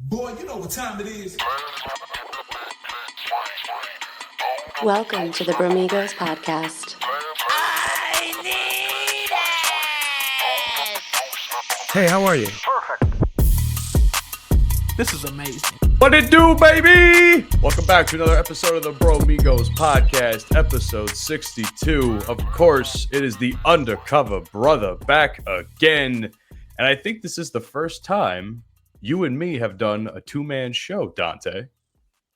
Boy, you know what time it is. Welcome to the Bromigos podcast. I need it! Hey, how are you? This is amazing. What it do, baby? Welcome back to another episode of the Bromigos podcast, episode 62. Of course, it is the Undercover Brotha back again. And I think this is the first time you and me have done a two-man show, Dante.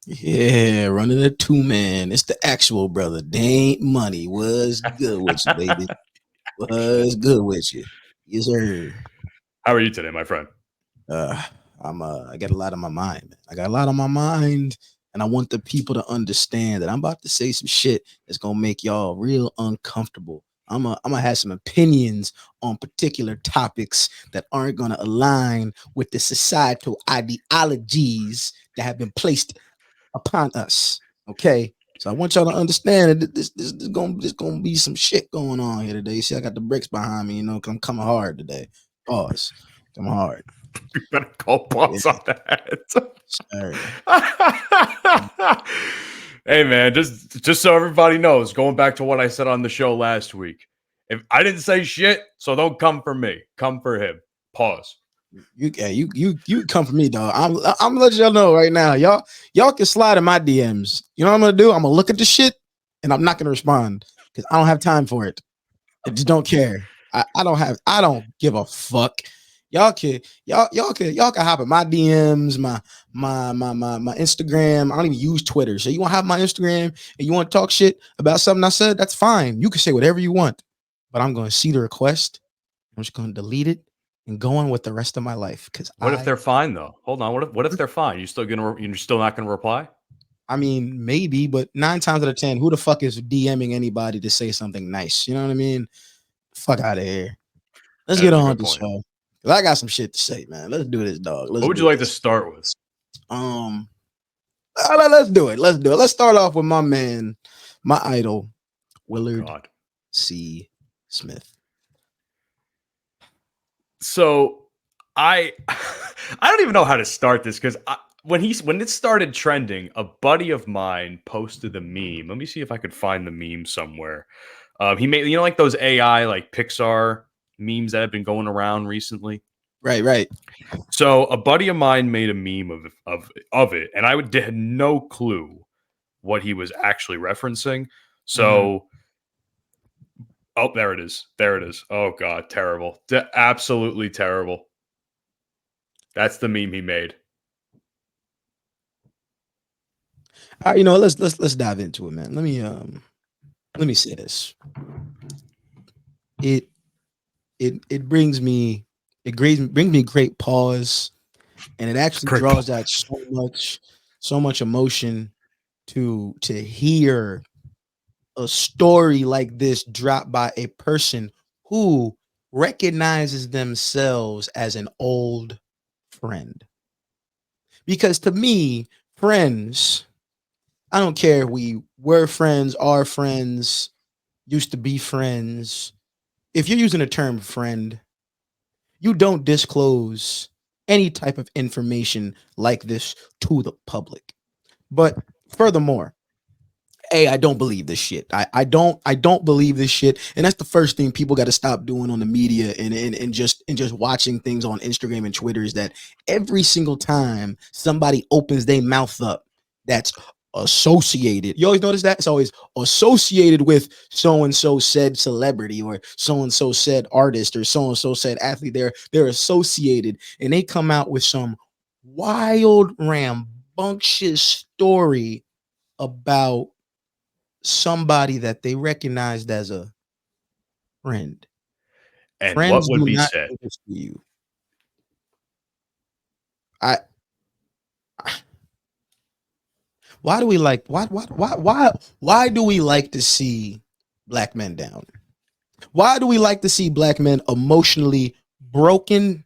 Yeah, running a two-man. It's the actual brother. Daint money. Was good with you, baby. Was good with you. Yes, sir. How are you today, my friend? I got a lot on my mind. Man. I got a lot on my mind, and I want the people to understand that I'm about to say some shit that's gonna make y'all real uncomfortable. I'm gonna have some opinions on particular topics that aren't gonna align with the societal ideologies that have been placed upon us. Okay. So I want y'all to understand that this is gonna be some shit going on here today. See, I got the bricks behind me, cause I'm coming hard today. Pause. Come hard. You better call pause on that. Sorry. Hey man, just so everybody knows, going back to what I said on the show last week, if I didn't say shit, so don't come for me, come for him. Pause. You come for me, dog. I'm gonna let y'all know right now. Y'all can slide in my DMs. You know what I'm gonna do? I'm gonna look at the shit and I'm not gonna respond because I don't have time for it. I just don't care. I don't give a fuck. Y'all can hop in my DMs, my Instagram. I don't even use Twitter. So you want to have my Instagram and you want to talk shit about something I said? That's fine. You can say whatever you want, but I'm going to see the request. I'm just going to delete it and go on with the rest of my life. Because what if they're fine though? Hold on. What if they're fine? You're still not gonna reply? I mean, maybe, but 9 times out of 10, who the fuck is DMing anybody to say something nice? You know what I mean? Fuck out of here. Let's get on the show. I got some shit to say, man. Let's do this, dog. What would you like to start with? Let's do it. Let's start off with my man, my idol, Willard C. Smith. So I don't even know how to start this because when it started trending, a buddy of mine posted the meme. Let me see if I could find the meme somewhere. He made like those AI like Pixar memes that have been going around recently. Right. So a buddy of mine made a meme of it, and I had no clue what he was actually referencing. So, oh, there it is. Oh God, terrible! Absolutely terrible. That's the meme he made. All right, let's dive into it, man. Let me say this. It brings me great pause, and it actually draws out so much emotion to hear a story like this dropped by a person who recognizes themselves as an old friend. Because to me, friends, I don't care if we were friends, are friends, used to be friends. If you're using the term friend, you don't disclose any type of information like this to the public. But furthermore, I don't believe this shit. I don't believe this shit. And that's the first thing people got to stop doing on the media and just watching things on Instagram and Twitter is that every single time somebody opens their mouth up, that's associated. You always notice that it's always associated with so-and-so said celebrity or so-and-so said artist or so-and-so said athlete. They're associated and they come out with some wild, rambunctious story about somebody that they recognized as a friend. And Friends what would do be not said? do this to you. Why do we like why do we like to see black men down? Why do we like to see black men emotionally broken,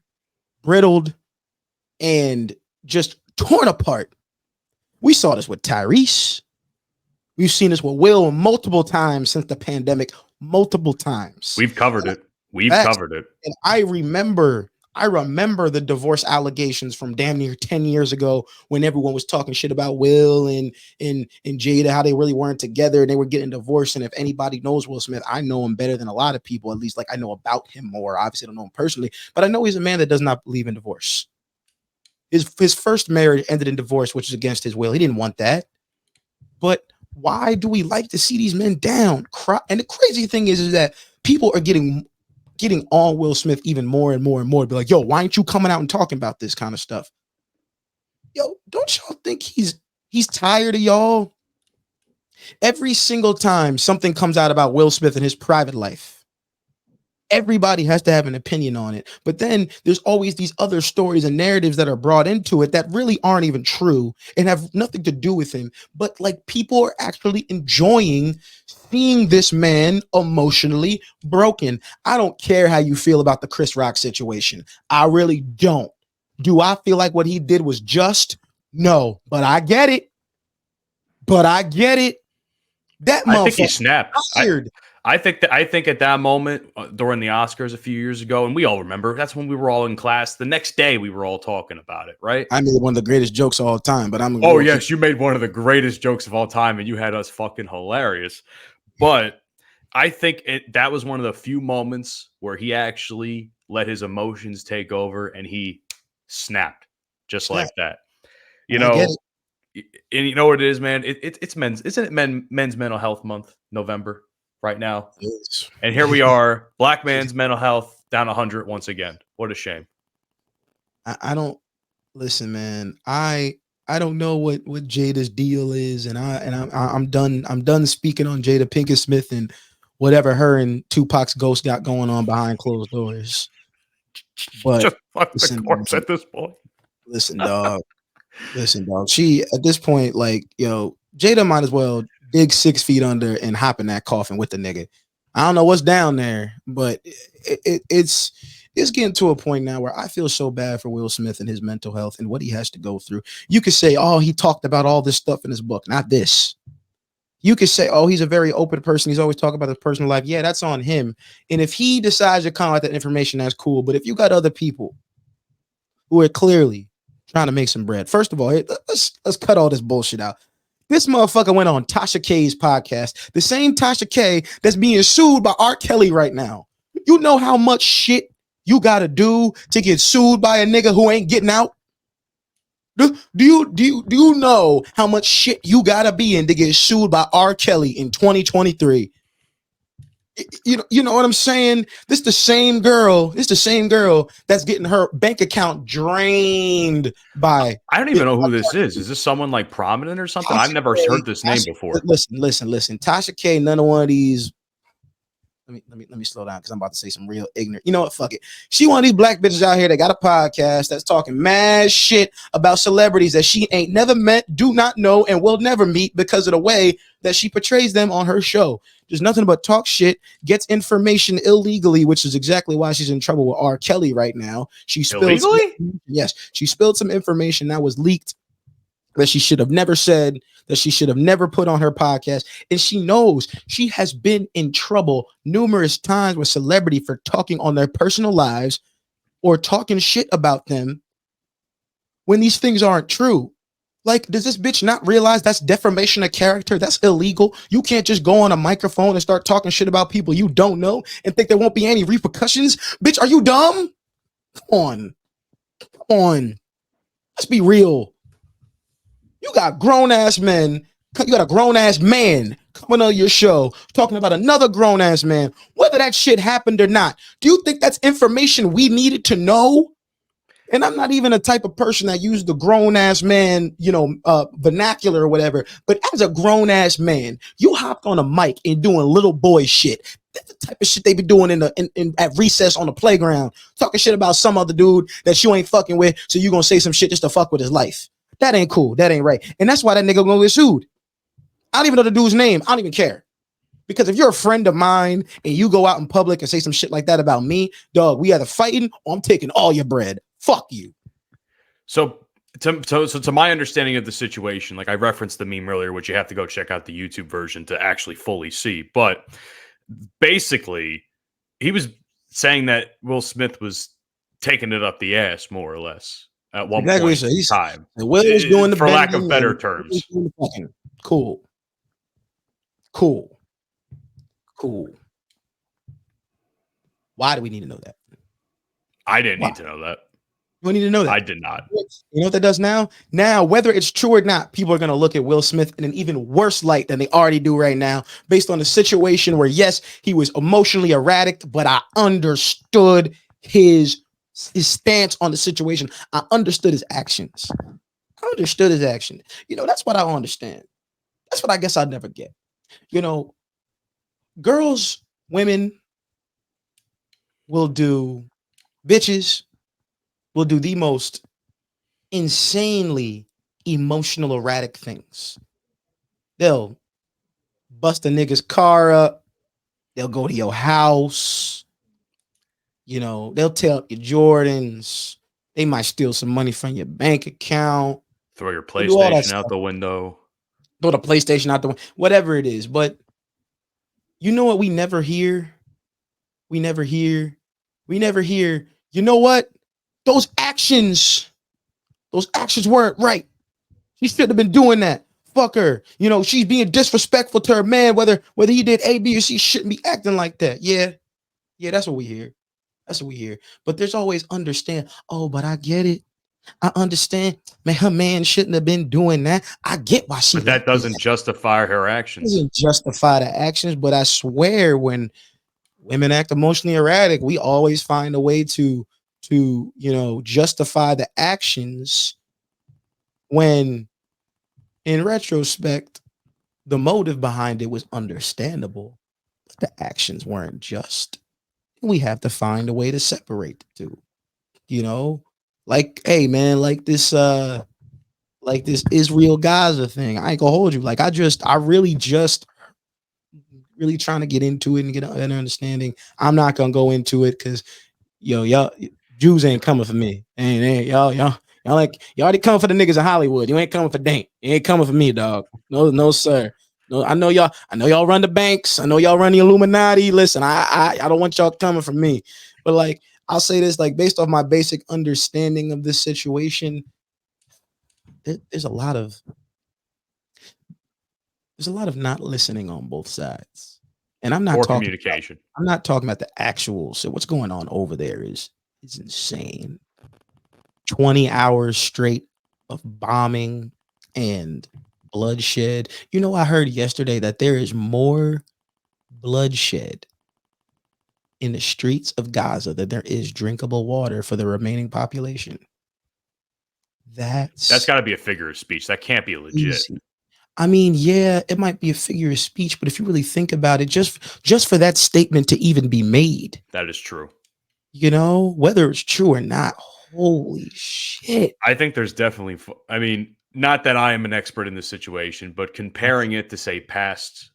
brittled, and just torn apart? We saw this with Tyrese. We've seen this with Will multiple times since the pandemic, multiple times. We've covered it. And I remember I remember the divorce allegations from damn near 10 years ago when everyone was talking shit about Will and Jada, how they really weren't together and they were getting divorced. And if anybody knows Will Smith, I know him better than a lot of people. At least, like, I know about him more. Obviously, I don't know him personally, but I know he's a man that does not believe in divorce. His first marriage ended in divorce, which is against his will. He didn't want that. But why do we like to see these men down? And the crazy thing is that people are getting on Will Smith even more and more and more. Be like, yo, why aren't you coming out and talking about this kind of stuff? Yo, don't y'all think he's tired of y'all? Every single time something comes out about Will Smith and his private life, everybody has to have an opinion on it. But then there's always these other stories and narratives that are brought into it that really aren't even true and have nothing to do with him. But like, people are actually enjoying seeing this man emotionally broken. I don't care how you feel about the Chris Rock situation. I really don't. Do I feel like what he did was just? No, but I get it. That I think he motherfucker snapped. I think at that moment during the Oscars a few years ago, and we all remember, that's when we were all in class. The next day, we were all talking about it, right? I made one of the greatest jokes of all time, but I'm. Oh yes, you made one of the greatest jokes of all time, and you had us fucking hilarious. But I think that was one of the few moments where he actually let his emotions take over, and he snapped just like that. You know, and you know what it is, man. It's men's, isn't it? Men's Mental Health Month, November. Right now, and here we are, black man's mental health down 100 once again. What a shame. I don't listen, man. I don't know what Jada's deal is, and I'm done speaking on Jada Pinkett Smith and whatever her and Tupac's ghost got going on behind closed doors. But just fuck the corpse at this point. Listen, dog. She at this point, like, yo, Jada might as well dig 6 feet under and hop in that coffin with the nigga. I don't know what's down there, but it's getting to a point now where I feel so bad for Will Smith and his mental health and what he has to go through. You could say, oh, he talked about all this stuff in his book, not this. You could say, oh, he's a very open person. He's always talking about his personal life. Yeah, that's on him. And if he decides to come out that information, that's cool. But if you got other people who are clearly trying to make some bread, first of all, let's cut all this bullshit out. This motherfucker went on Tasha K's podcast, the same Tasha K that's being sued by R. Kelly right now. You know how much shit you got to do to get sued by a nigga who ain't getting out? Do you know how much shit you got to be in to get sued by R. Kelly in 2023? You know what I'm saying? This the same girl. It's the same girl that's getting her bank account drained by. I don't even know who this is. Is this someone like prominent or something? I've never heard this name before. Listen. Tasha K, none of one of these. Let me slow down because I'm about to say some real ignorant. You know what? Fuck it. She one of these black bitches out here that got a podcast that's talking mad shit about celebrities that she ain't never met, do not know, and will never meet because of the way that she portrays them on her show. There's nothing but talk shit, gets information illegally, which is exactly why she's in trouble with R. Kelly right now. She spilled she spilled some information that was leaked that she should have never said, that she should have never put on her podcast. And she knows she has been in trouble numerous times with celebrity for talking on their personal lives or talking shit about them when these things aren't true. Like, does this bitch not realize that's defamation of character? That's illegal. You can't just go on a microphone and start talking shit about people you don't know and think there won't be any repercussions. Bitch, are you dumb? Come on. Let's be real. You got grown-ass men. You got a grown-ass man coming on your show talking about another grown-ass man, whether that shit happened or not. Do you think that's information we needed to know? And I'm not even a type of person that used the grown-ass man, vernacular or whatever. But as a grown-ass man, you hopped on a mic and doing little boy shit. That's the type of shit they be doing at recess on the playground, talking shit about some other dude that you ain't fucking with. So you gonna say some shit just to fuck with his life. That ain't cool. That ain't right. And that's why that nigga gonna get sued. I don't even know the dude's name. I don't even care. Because if you're a friend of mine and you go out in public and say some shit like that about me, dog, we either fighting or I'm taking all your bread. Fuck you. So to my understanding of the situation, like I referenced the meme earlier, which you have to go check out the YouTube version to actually fully see. But basically, he was saying that Will Smith was taking it up the ass, more or less, at one Exactly. point So in he's time. Will's doing the For lack bending of better and Will's terms. doing the fucking. Cool. Cool. Cool. Why do we need to know that? I didn't Why? need to know that. We need to know that. I did not. You know what that does now? Now, whether it's true or not, people are going to look at Will Smith in an even worse light than they already do right now, based on the situation where, yes, he was emotionally erratic, but I understood his stance on the situation. I understood his actions. You know, that's what I understand. That's what I guess I'd never get. You know, girls, women bitches will do the most insanely emotional, erratic things. They'll bust a nigga's car up. They'll go to your house. You know, they'll tear up your Jordans. They might steal some money from your bank account. Throw your They'll do all that PlayStation out stuff. the window. Throw the PlayStation out the window. Whatever it is. But you know what we never hear? We never hear. You know what? Those actions weren't right. She should have been doing that. Fuck her. You know, she's being disrespectful to her man, whether he did A, B, or C, shouldn't be acting like that. Yeah, that's what we hear. But there's always understand. Oh, but I get it. I understand. Man, her man shouldn't have been doing that. I get why she. But that doesn't justify her actions. Doesn't justify the actions. But I swear, when women act emotionally erratic, we always find a way to justify the actions, when in retrospect the motive behind it was understandable, but the actions weren't just. We have to find a way to separate the two. You know, like, hey man, like this Isreal Gaza thing. I ain't gonna hold you. Like, I really trying to get into it and get an understanding. I'm not gonna go into it because y'all Jews ain't coming for me. Ain't y'all like, you already come for the niggas in Hollywood. You ain't coming for Daint. You ain't coming for me, dog. No, sir. No, I know y'all run the banks. I know y'all run the Illuminati. Listen, I don't want y'all coming for me. But like, I'll say this, like, based off my basic understanding of this situation, there's a lot of not listening on both sides. And I'm not talking communication. I'm not talking about the actual. So what's going on over there is insane. 20 hours straight of bombing and bloodshed. You know, I heard yesterday that there is more bloodshed in the streets of Gaza than there is drinkable water for the remaining population. That's got to be a figure of speech. That can't be legit. Easy. I mean, yeah, it might be a figure of speech, but if you really think about it, just for that statement to even be made, that is true. You know, whether it's true or not, holy shit. I think there's definitely, I mean, not that I am an expert in this situation, but comparing it to, say, past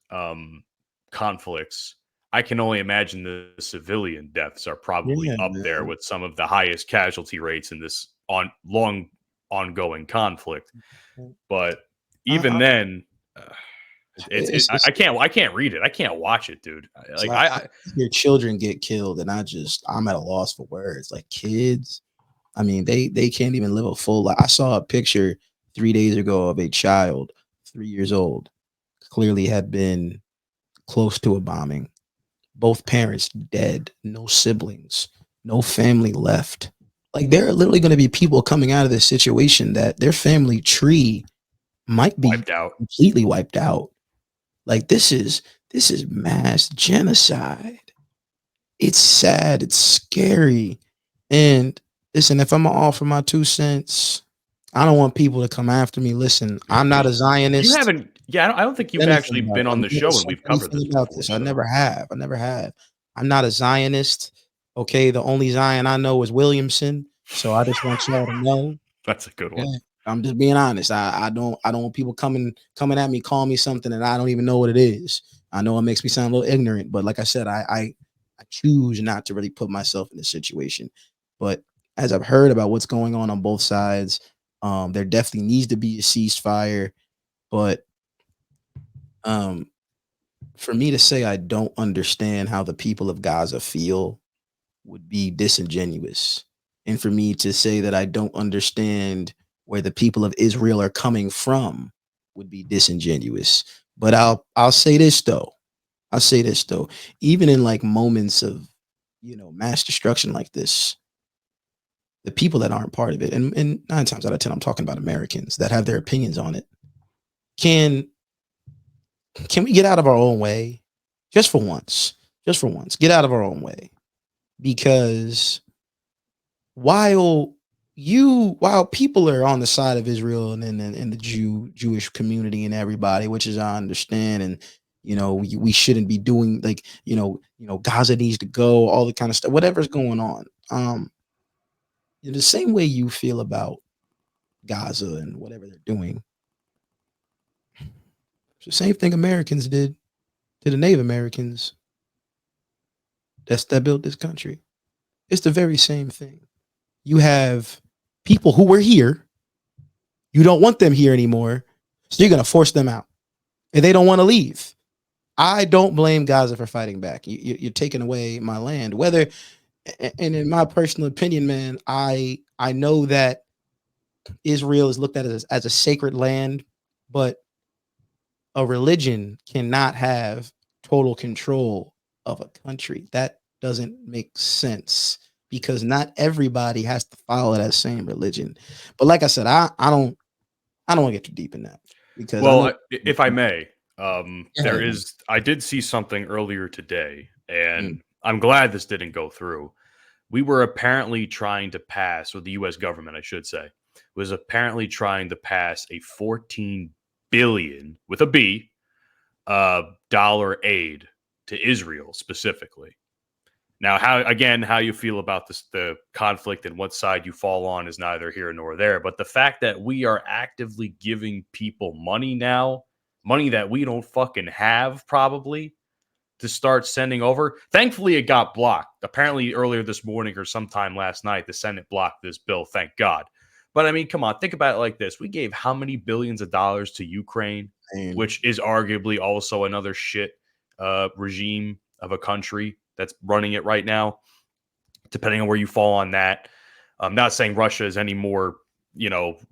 conflicts, I can only imagine the civilian deaths are probably up there with some of the highest casualty rates in this long ongoing conflict. But even then, I can't read it. I can't watch it, dude. Like, I hear children get killed, and I'm at a loss for words. Like, kids, I mean, they can't even live a full life. I saw a picture 3 days ago of a child, 3 years old, clearly had been close to a bombing. Both parents dead, no siblings, no family left. Like, there are literally going to be people coming out of this situation that their family tree might be completely wiped out. Like, this is mass genocide. It's sad. It's scary. And listen, if I'm gonna offer my 2 cents, I don't want people to come after me. Listen, I'm not a Zionist. You haven't. Yeah, I don't think you've actually been on the show and we've covered this before. I never have. I'm not a Zionist. Okay, the only Zion I know is Williamson. So I just want y'all to know. That's a good one. I'm just being honest. I don't want people coming at me, calling me something that I don't even know what it is. I know it makes me sound a little ignorant, but like I said, I choose not to really put myself in this situation. But as I've heard about what's going on both sides, there definitely needs to be a ceasefire. But for me to say I don't understand how the people of Gaza feel would be disingenuous. And for me to say that I don't understand where the people of Israel are coming from would be disingenuous. But I'll say this though. I'll say this though. Even in like moments of, mass destruction like this, the people that aren't part of it, and 9 times out of 10, I'm talking about Americans that have their opinions on it. Can we get out of our own way? Just for once. Just for once. Get out of our own way. Because while people are on the side of Israel and the Jewish community and everybody, which is I understand, and we shouldn't be doing like Gaza needs to go, all the kind of stuff, whatever's going on. In the same way you feel about Gaza and whatever they're doing, it's the same thing Americans did to the Native Americans that built this country. It's the very same thing. You have people who were here. You don't want them here anymore. So you're going to force them out. And they don't want to leave. I don't blame Gaza for fighting back. You're taking away my land. And in my personal opinion, man, I know that Israel is looked at as a sacred land, but a religion cannot have total control of a country. That doesn't make sense because not everybody has to follow that same religion. But like I said, I don't want to get too deep in that because if I may, I did see something earlier today, and I'm glad this didn't go through. We were apparently trying to pass, or the U.S. government, I should say, was apparently trying to pass a $14 billion with a B dollar aid to Israel specifically. Now, how you feel about the conflict and what side you fall on is neither here nor there. But the fact that we are actively giving people money now, money that we don't fucking have probably, to start sending over. Thankfully, it got blocked. Apparently, earlier this morning or sometime last night, the Senate blocked this bill. Thank God. But I mean, come on, think about it like this. We gave how many billions of dollars to Ukraine, which is arguably also another shit regime of a country that's running it right now, depending on where you fall on that. I'm not saying Russia is any more,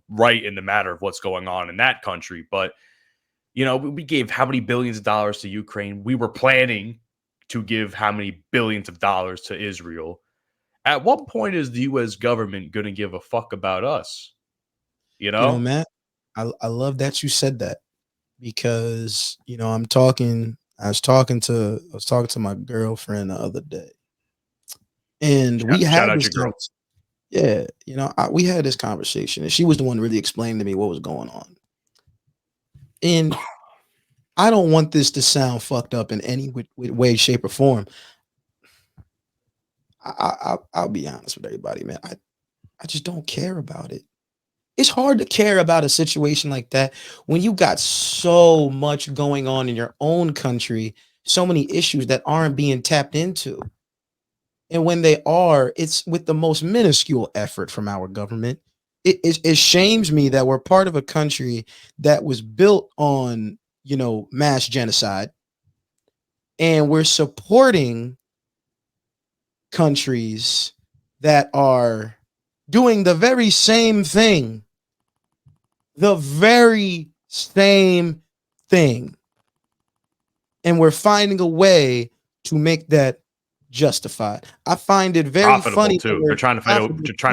right in the matter of what's going on in that country, but we gave how many billions of dollars to Ukraine? We were planning to give how many billions of dollars to Israel. At what point is the U.S. government going to give a fuck about us? Matt, I love that you said that because, I was talking to my girlfriend the other day and we shout had out this your girl. Yeah. We had this conversation and she was the one really explaining to me what was going on. And I don't want this to sound fucked up in any way, shape, or form. I'll be honest with everybody, man. I just don't care about it. It's hard to care about a situation like that when you got so much going on in your own country, so many issues that aren't being tapped into. And when they are, it's with the most minuscule effort from our government. It shames me that we're part of a country that was built on, mass genocide, and we're supporting countries that are doing the very same thing. The very same thing. And we're finding a way to make that justified. I find it very profitable funny too. They're trying to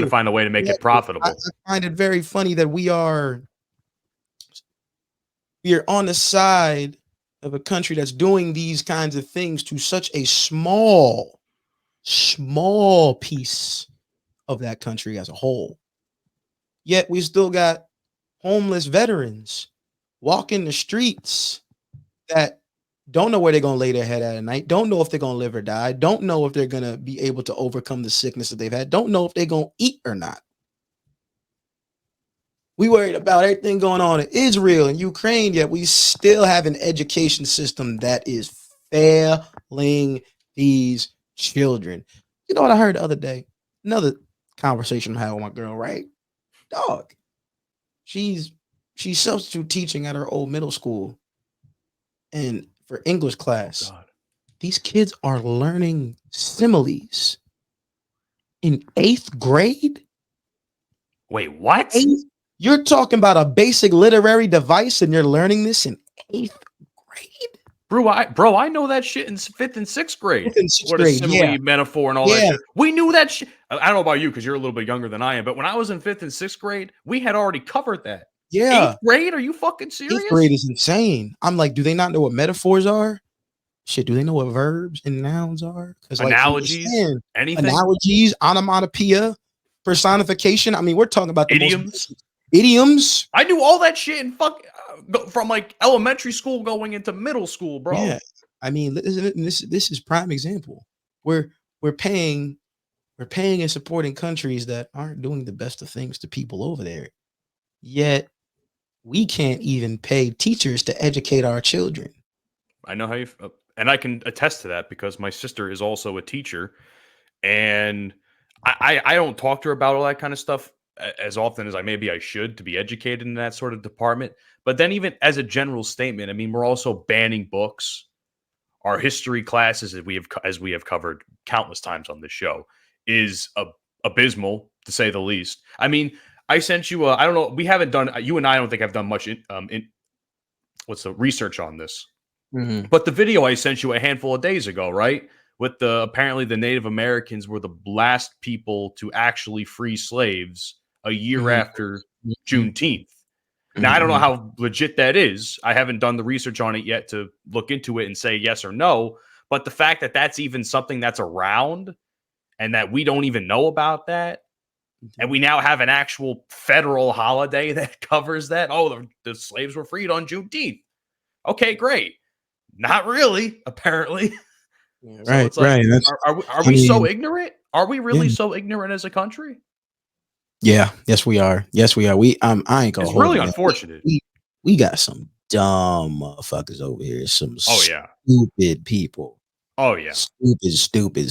find a way to make it profitable. I find it very funny that we are on the side of a country that's doing these kinds of things to such a small piece of that country as a whole. Yet we still got homeless veterans walking the streets that don't know where they're going to lay their head at night, don't know if they're going to live or die, don't know if they're going to be able to overcome the sickness that they've had, don't know if they're going to eat or not. We worried about everything going on in Israel and Ukraine, yet we still have an education system that is failing these children. You know what I heard the other day? Another conversation I had with my girl, right? Dog. She's substitute teaching at her old middle school. And for English class, these kids are learning similes. in 8th grade? Wait, what? You're talking about a basic literary device and you're learning this in 8th grade? Bro, I know that shit in 5th and 6th grade. 5th and 6th What a grade, simile, yeah. metaphor, and all that shit. We knew that shit. I don't know about you because you're a little bit younger than I am, but when I was in 5th and 6th grade, we had already covered that. Yeah. 8th grade? Are you fucking serious? 8th grade is insane. I'm like, do they not know what metaphors are? Shit, do they know what verbs and nouns are? Because like analogies, anything, analogies, onomatopoeia, personification. I mean, we're talking about the idioms. Idioms. I knew all that shit in from like elementary school going into middle school, bro. Yeah, I mean, this is prime example. We're paying and supporting countries that aren't doing the best of things to people over there. Yet we can't even pay teachers to educate our children. I know how you, and I can attest to that because my sister is also a teacher, and I don't talk to her about all that kind of stuff as often as I should to be educated in that sort of department. But then even as a general statement, I mean, we're also banning books. Our history classes, as we have covered countless times on this show, is abysmal to say the least. I mean, I sent you I don't know, we haven't done, you and I don't think I've done much what's the research on this. Mm-hmm. But the video I sent you a handful of days ago, right? With apparently the Native Americans were the last people to actually free slaves a year after Juneteenth. Now, I don't know how legit that is. I haven't done the research on it yet to look into it and say yes or no. But the fact that that's even something that's around and that we don't even know about that, and we now have an actual federal holiday that covers that. Oh, the slaves were freed on Juneteenth. Okay, great. Not really, apparently. Yeah, So right, it's like, right. Are we so ignorant? Are we really so ignorant as a country? Yeah, yes, we are. Yes, we are. I ain't gonna. It's really unfortunate. We got some dumb motherfuckers over here. Some stupid people. Oh yeah, stupid.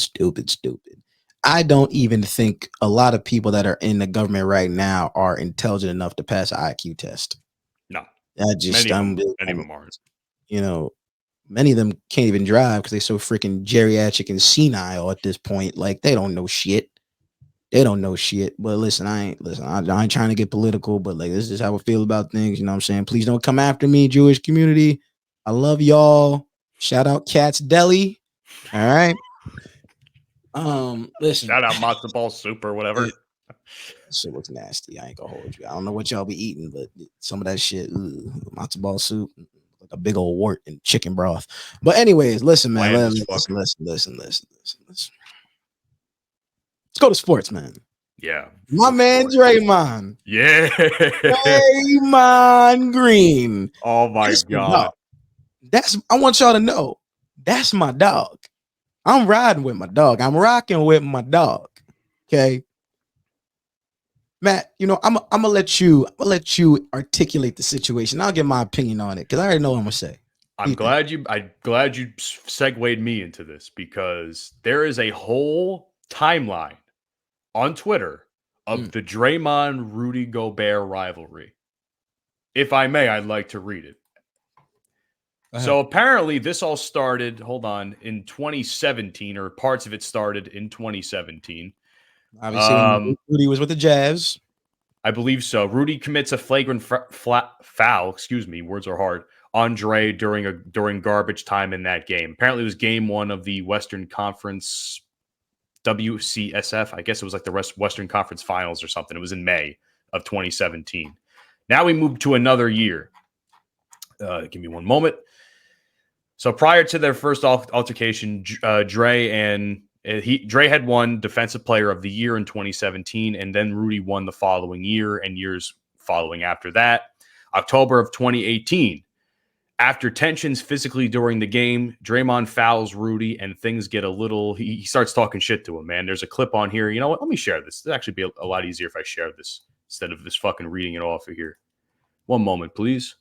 I don't even think a lot of people that are in the government right now are intelligent enough to pass an IQ test. No, many of them aren't. You know, many of them can't even drive because they're so freaking geriatric and senile at this point. Like they don't know shit. But listen, I ain't trying to get political, but like this is how I feel about things. You know what I'm saying? Please don't come after me, Jewish community. I love y'all. Shout out Cat's Deli. All right. Listen. Shout out matzo ball soup or whatever. Shit looks nasty. I ain't gonna hold you. I don't know what y'all be eating, but some of that shit, matzo ball soup, like a big old wart and chicken broth. But anyways, listen, man. Listen. Let's go to sports, man. Yeah. My man Draymond. Yeah. Draymond Green. Oh my God. I want y'all to know that's my dog. I'm riding with my dog. I'm rocking with my dog. Okay. Matt, you know, I'm gonna let you articulate the situation. I'll give my opinion on it because I already know what I'm gonna say. I'm glad you segued me into this because there is a whole timeline on Twitter of the Draymond Rudy Gobert rivalry. If I may, I'd like to read it. So apparently this all started, in 2017, or parts of it started in 2017. Obviously, Rudy was with the Jazz. I believe so. Rudy commits a flagrant foul, words are hard, on Dre during garbage time in that game. Apparently it was game 1 of the Western Conference WCSF. I guess it was like the Western Conference Finals or something. It was in May of 2017. Now we move to another year. Give me one moment. So prior to their first altercation, Dre had won Defensive Player of the Year in 2017, and then Rudy won the following year and years following after that. October of 2018, after tensions physically during the game, Draymond fouls Rudy and things get a little, he starts talking shit to him, man. There's a clip on here. You know what? Let me share this. It'd actually be a lot easier if I share this instead of this fucking reading it off of here. One moment, please.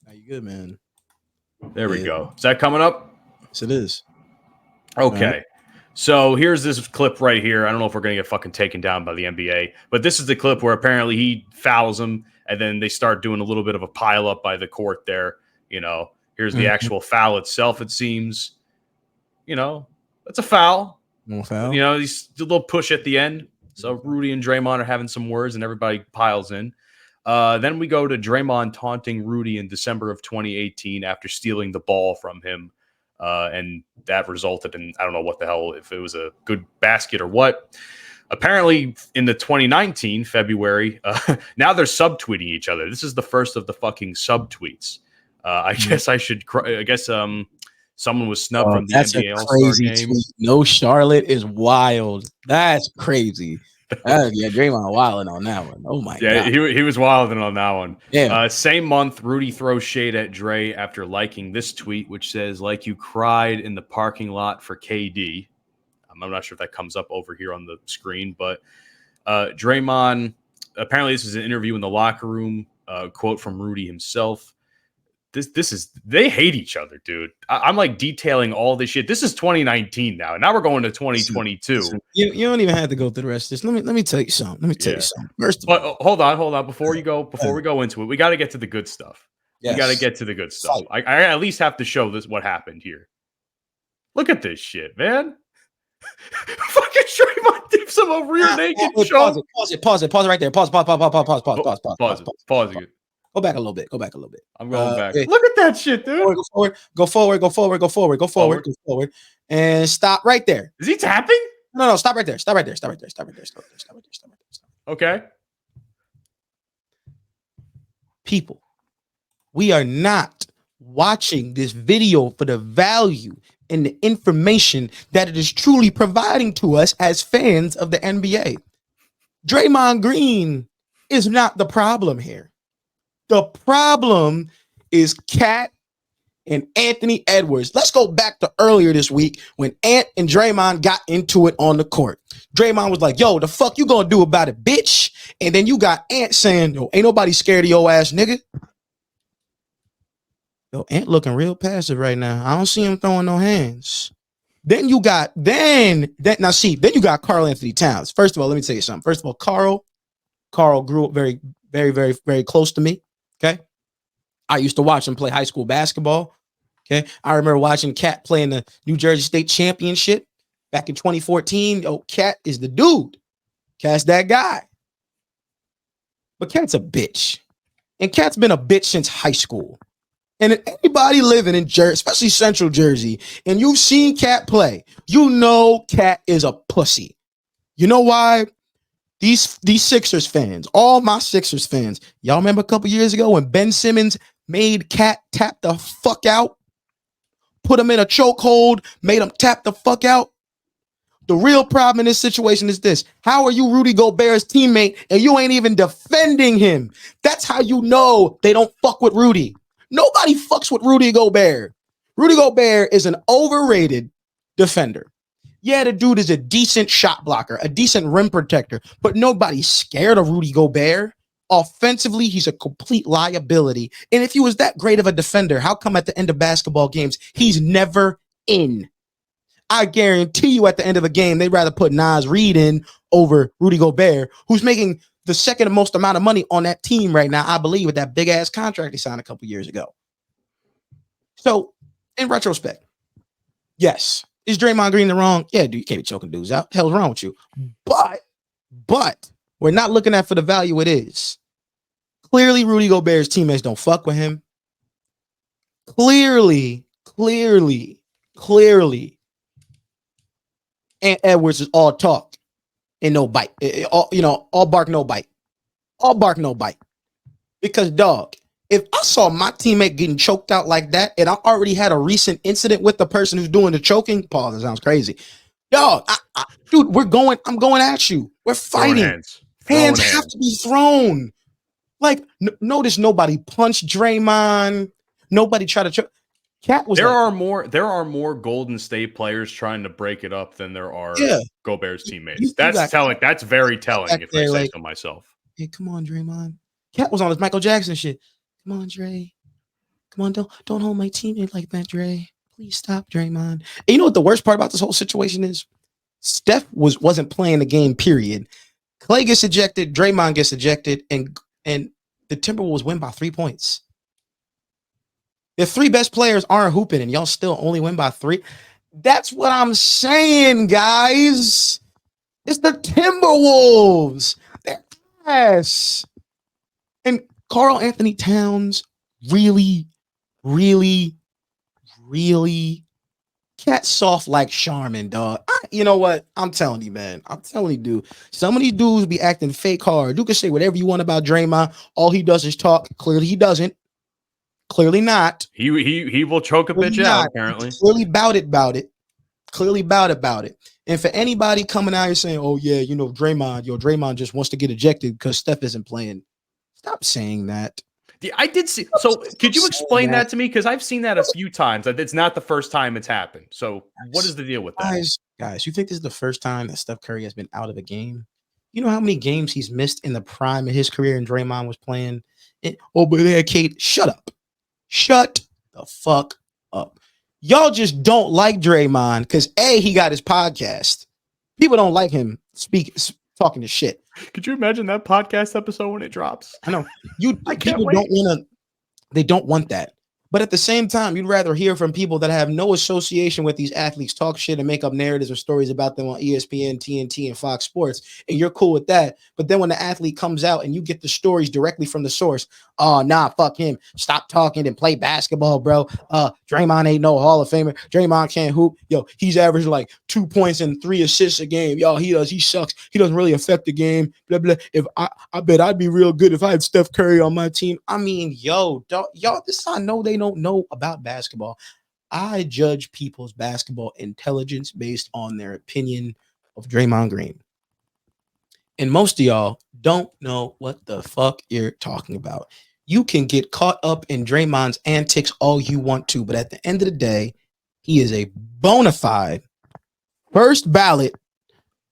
Are you good, man? There we go. Is that coming up? Yes, it is. Okay. Right. So here's this clip right here. I don't know if we're going to get fucking taken down by the NBA, but this is the clip where apparently he fouls him, and then they start doing a little bit of a pile up by the court there. You know, here's the actual foul itself, it seems. You know, it's a foul, You know, these little push at the end. So Rudy and Draymond are having some words, and everybody piles in. Then we go to Draymond taunting Rudy in December of 2018 after stealing the ball from him. And that resulted in, I don't know what the hell, if it was a good basket or what. Apparently, in the 2019 February, now they're subtweeting each other. This is the first of the fucking subtweets. I guess someone was snubbed from the NBA All-Star game. Tweet. No Charlotte is wild. That's crazy. Yeah, Draymond wilding on that one. Oh my god. Yeah, he was wilding on that one. Yeah. Same month, Rudy throws shade at Dre after liking this tweet, which says, "Like you cried in the parking lot for KD." I'm not sure if that comes up over here on the screen, but Draymond, apparently this is an interview in the locker room, quote from Rudy himself. They hate each other, dude. I'm like detailing all this shit. This is 2019 now. Now we're going to 2022. You don't even have to go through the rest of this. Let me tell you something. First of all, hold on. Before we go into it, we got to get to the good stuff. Yes. We got to get to the good stuff. I at least have to show this what happened here. Look at this shit, man. Fucking Draymond dips him over rear naked. Pause it right there. Pause it. Go back a little bit. I'm going back. Look at that shit, dude. Go forward. And stop right there. Is he tapping? No, stop right there. Okay. People, we are not watching this video for the value and the information that it is truly providing to us as fans of the NBA. Draymond Green is not the problem here. The problem is Cat and Anthony Edwards. Let's go back to earlier this week when Ant and Draymond got into it on the court. Draymond was like, yo, the fuck you gonna do about it, bitch? And then you got Ant saying, yo, ain't nobody scared of your ass, nigga. Yo, Ant looking real passive right now. I don't see him throwing no hands. Then you got then you got Karl Anthony Towns. First of all, let me tell you something. First of all, Karl grew up very, very, very, very close to me. Okay. I used to watch him play high school basketball. Okay. I remember watching Cat play in the New Jersey State Championship back in 2014. Oh, Cat is the dude. Cat's that guy. But Cat's a bitch. And Cat's been a bitch since high school. And anybody living in Jersey, especially Central Jersey, and you've seen Cat play, you know Cat is a pussy. You know why? These Sixers fans, all my Sixers fans, y'all remember a couple years ago when Ben Simmons made Cat tap the fuck out? Put him in a chokehold, made him tap the fuck out? The real problem in this situation is this. How are you Rudy Gobert's teammate and you ain't even defending him? That's how you know they don't fuck with Rudy. Nobody fucks with Rudy Gobert. Rudy Gobert is an overrated defender. Yeah, the dude is a decent shot blocker, a decent rim protector, but nobody's scared of Rudy Gobert. Offensively, he's a complete liability. And if he was that great of a defender, how come at the end of basketball games, he's never in? I guarantee you at the end of a game, they'd rather put Naz Reid in over Rudy Gobert, who's making the second most amount of money on that team right now, I believe, with that big ass contract he signed a couple years ago. So, in retrospect, yes, is Draymond Green the wrong? Yeah, dude, you can't be choking dudes out. Hell's wrong with you? But we're not looking at for the value it is. Clearly, Rudy Gobert's teammates don't fuck with him. Clearly, Ant Edwards is all talk and no bite. All bark, no bite. All bark, no bite. Because, dog, if I saw my teammate getting choked out like that, and I already had a recent incident with the person who's doing the choking, Paul, that sounds crazy. Dog, dude, I'm going at you. We're fighting. Hands have to be thrown. Like, notice nobody punched Draymond. Nobody tried to choke. Cat was there are more Golden State players trying to break it up than there are Gobert's teammates. That's telling. That's very telling if I say so myself. Hey, come on, Draymond. Cat was on his Michael Jackson shit. Come on, Dre. Come on, don't hold my teammate like that, Dre. Please stop, Draymond. And you know what the worst part about this whole situation is? Steph wasn't playing the game, period. Clay gets ejected, Draymond gets ejected, and the Timberwolves win by 3 points. The three best players aren't hooping, and y'all still only win by 3. That's what I'm saying, guys. It's the Timberwolves. They're ass. And Karl Anthony Towns really, really, really cat soft like Charmin, dog. You know what? I'm telling you, man. I'm telling you, dude. Some of these dudes be acting fake hard. You can say whatever you want about Draymond. All he does is talk. Clearly, he doesn't. Clearly not. He will choke a Clearly bitch not. out, apparently. Clearly about it. Clearly about it. And for anybody coming out here saying, "Oh yeah, you know Draymond just wants to get ejected because Steph isn't playing," stop saying that. Yeah, I did see. So, could you explain that to me? Because I've seen that a few times. It's not the first time it's happened. So, what is the deal with that? Guys, you think this is the first time that Steph Curry has been out of a game? You know how many games he's missed in the prime of his career and Draymond was playing? But there, Kate, shut up. Shut the fuck up. Y'all just don't like Draymond because he got his podcast. People don't like him talking to shit. Could you imagine that podcast episode when it drops? I know. They don't want that. But at the same time, you'd rather hear from people that have no association with these athletes, talk shit and make up narratives or stories about them on ESPN, TNT, and Fox Sports. And you're cool with that. But then when the athlete comes out and you get the stories directly from the source, oh, nah, fuck him. Stop talking and play basketball, bro. Draymond ain't no Hall of Famer. Draymond can't hoop. Yo, he's averaging like 2 points and 3 assists a game. Yo, he sucks. He doesn't really affect the game. Blah, blah. If I bet I'd be real good if I had Steph Curry on my team. I mean, y'all, this I know they don't know about basketball. I judge people's basketball intelligence based on their opinion of Draymond Green. And most of y'all don't know what the fuck you're talking about. You can get caught up in Draymond's antics all you want to, but at the end of the day, he is a bona fide first ballot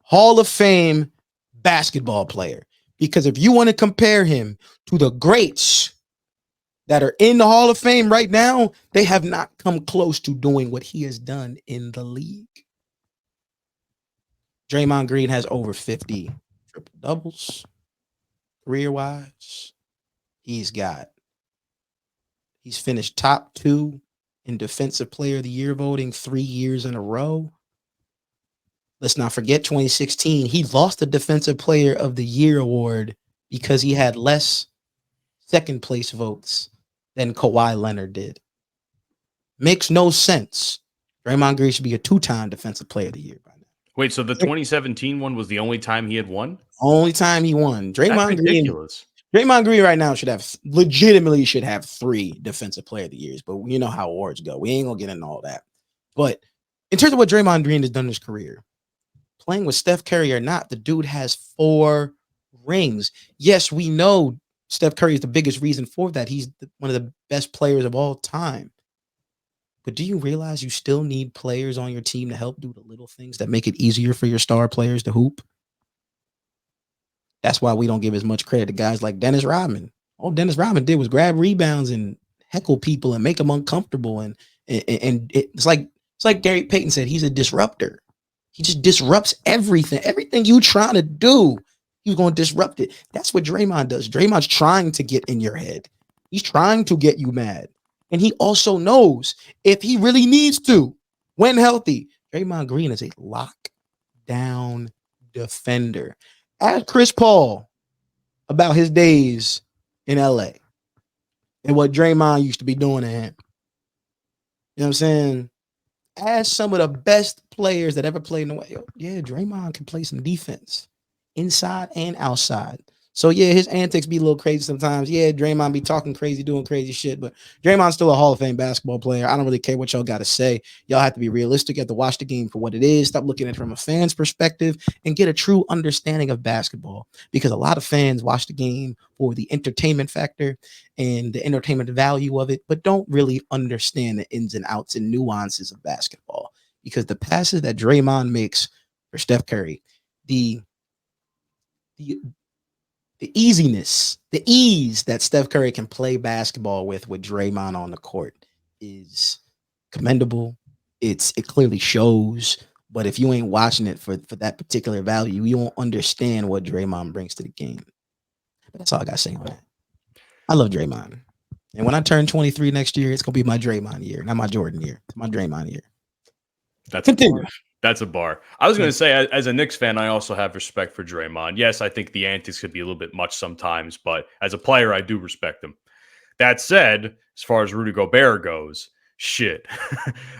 Hall of Fame basketball player. Because if you want to compare him to the greats that are in the Hall of Fame right now, they have not come close to doing what he has done in the league. Draymond Green has over 50 triple doubles career-wise. He's finished top 2 in Defensive Player of the Year voting 3 years in a row. Let's not forget 2016. He lost the Defensive Player of the Year award because he had less second place votes than Kawhi Leonard did. Makes no sense. Draymond Green should be a 2-time Defensive Player of the Year by now. Wait, so the 2017 one was the only time he had won? Only time he won. That's ridiculous. Draymond Green right now should have 3 Defensive Player of the Years, but you know how awards go. We ain't gonna get into all that. But in terms of what Draymond Green has done in his career, playing with Steph Curry or not, the dude has 4 rings. Yes, we know Steph Curry is the biggest reason for that. He's one of the best players of all time. But do you realize you still need players on your team to help do the little things that make it easier for your star players to hoop? That's why we don't give as much credit to guys like Dennis Rodman. All Dennis Rodman did was grab rebounds and heckle people and make them uncomfortable. And it's like Gary Payton said, he's a disruptor. He just disrupts everything. Everything you trying to do, he's going to disrupt it. That's what Draymond does. Draymond's trying to get in your head. He's trying to get you mad. And he also knows if he really needs to, when healthy, Draymond Green is a lockdown defender. Ask Chris Paul about his days in LA and what Draymond used to be doing to him. You know what I'm saying? Ask some of the best players that ever played in the way. Yeah, Draymond can play some defense inside and outside. So, yeah, his antics be a little crazy sometimes. Yeah, Draymond be talking crazy, doing crazy shit. But Draymond's still a Hall of Fame basketball player. I don't really care what y'all got to say. Y'all have to be realistic. You have to watch the game for what it is. Stop looking at it from a fan's perspective and get a true understanding of basketball. Because a lot of fans watch the game for the entertainment factor and the entertainment value of it, but don't really understand the ins and outs and nuances of basketball. Because the passes that Draymond makes for Steph Curry, the easiness, the ease that Steph Curry can play basketball with Draymond on the court is commendable. It clearly shows, but if you ain't watching it for that particular value, you won't understand what Draymond brings to the game. But that's all I got to say on that. I love Draymond. And when I turn 23 next year, it's going to be my Draymond year, not my Jordan year. It's my Draymond year. That's Continue. a bar. That's a bar. I was going to say, as a Knicks fan, I also have respect for Draymond. Yes, I think the antics could be a little bit much sometimes, but as a player, I do respect him. That said, as far as Rudy Gobert goes, shit,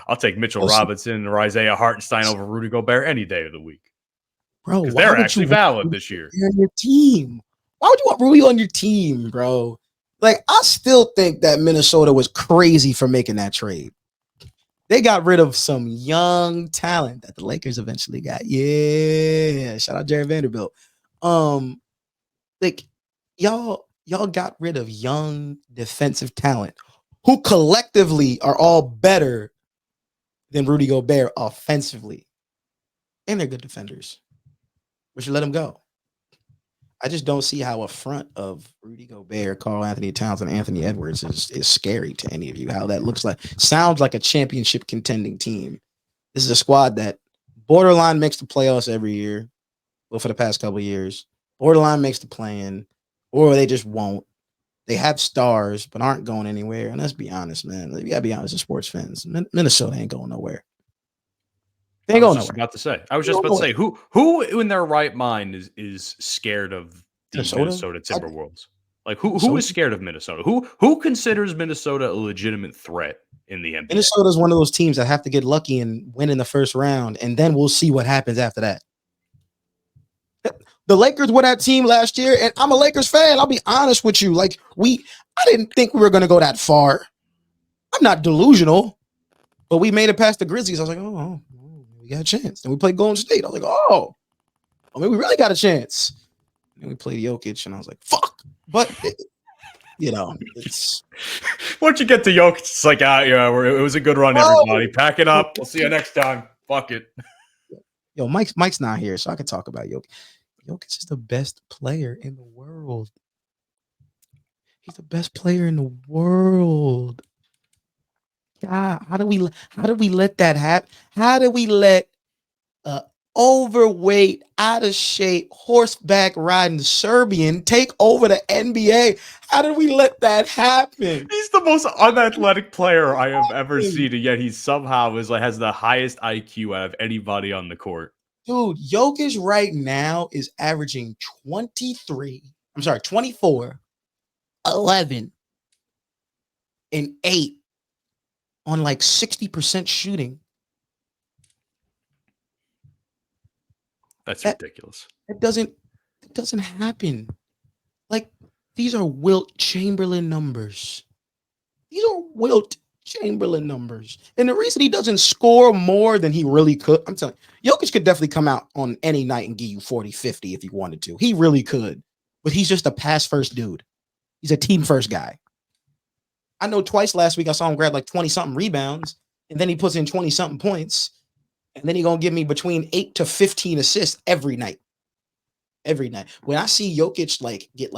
I'll take Mitchell Robinson or Isaiah Hartenstein over Rudy Gobert any day of the week. Bro, Because why they're would actually you want valid Rudy this year. on your team? Why would you want Rudy on your team, bro? Like, I still think that Minnesota was crazy for making that trade. They got rid of some young talent that the Lakers eventually got. Yeah, shout out Jerry Vanderbilt. Like y'all got rid of young defensive talent who collectively are all better than Rudy Gobert offensively, and they're good defenders. We should let them go. I just don't see how a front of Rudy Gobert, Karl Anthony Towns, and Anthony Edwards is scary to any of you. How that looks like sounds like a championship contending team. This is a squad that borderline makes the playoffs every year. Well, for the past couple of years, borderline makes the play-in, or they just won't. They have stars, but aren't going anywhere. And let's be honest, man. You gotta be honest as sports fans. Minnesota ain't going nowhere. They ain't going nowhere. I was just about to say, who in their right mind is scared of the Minnesota Timberwolves? Like who is scared of Minnesota? Who considers Minnesota a legitimate threat in the NBA? Minnesota is one of those teams that have to get lucky and win in the first round, and then we'll see what happens after that. The Lakers were that team last year, and I'm a Lakers fan. I'll be honest with you. Like, I didn't think we were going to go that far. I'm not delusional, but we made it past the Grizzlies. I was like, oh, we got a chance. And we played Golden State. I was like, I mean, we really got a chance. And we played Jokic, and I was like, fuck. But, it's... Once you get to Jokic, it's like, it was a good run, everybody. Pack it up. We'll see you next time. Fuck it. Yo, Mike's not here, so I can talk about Jokic. Jokic is the best player in the world. He's the best player in the world. God, how do we let that happen? How do we let overweight, out of shape, horseback riding Serbian take over the NBA? How did we let that happen? He's the most unathletic player I have ever seen, and yet he somehow has the highest IQ out of anybody on the court. Dude, Jokic right now is averaging 24, 11, and 8 on like 60% shooting. That's ridiculous. It doesn't happen. Like, these are Wilt Chamberlain numbers. These are Wilt Chamberlain numbers. And the reason he doesn't score more than he really could, I'm telling you, Jokic could definitely come out on any night and give you 40, 50 if he wanted to. He really could. But he's just a pass-first dude. He's a team-first guy. I know twice last week I saw him grab like 20-something rebounds, and then he puts in 20-something points, and then he's going to give me between 8 to 15 assists every night. Every night. When I see Jokic get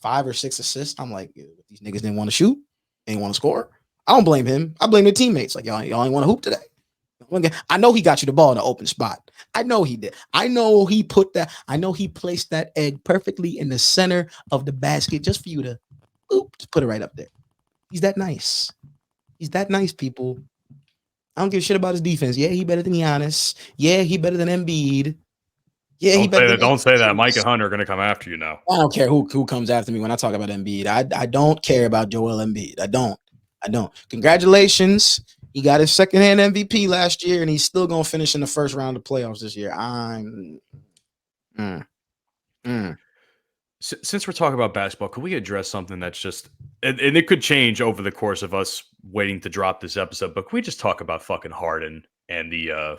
5 or 6 assists, I'm like, these niggas didn't want to shoot, ain't want to score. I don't blame him. I blame the teammates. Like, y'all ain't want to hoop today. I know he got you the ball in an open spot. I know he did. I know he placed that egg perfectly in the center of the basket just for you to just put it right up there. He's that nice. He's that nice, people. I don't give a shit about his defense. Yeah, he better than Giannis. Yeah, he better than Embiid. Yeah, don't say that. Mike and Hunter are going to come after you now. I don't care who comes after me when I talk about Embiid. I don't care about Joel Embiid. I don't. Congratulations. He got his second-hand MVP last year, and he's still going to finish in the first round of playoffs this year. Since we're talking about basketball, could we address something that's just and it could change over the course of us waiting to drop this episode, but can we just talk about fucking Harden and the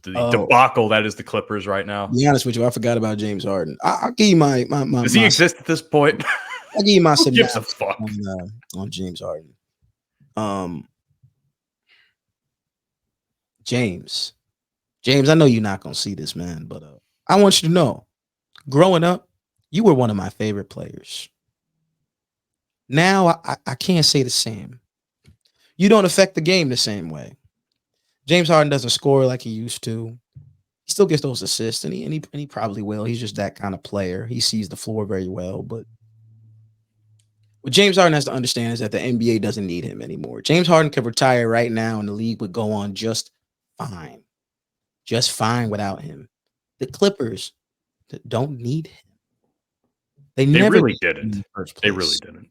debacle that is the Clippers right now? To be honest with you, I forgot about James Harden. I'll give you my Does he exist at this point? I'll give you my Who gives a fuck? On James Harden. James, I know you're not gonna see this, man, but I want you to know, growing up, you were one of my favorite players. Now I can't say the same. You don't affect the game the same way. James Harden doesn't score like he used to. He still gets those assists, and he probably will. He's just that kind of player. He sees the floor very well. But what James Harden has to understand is that the NBA doesn't need him anymore. James Harden could retire right now, and the league would go on just fine. Just fine without him. The Clippers don't need him. They never really needed him in didn't. the first place. They really didn't.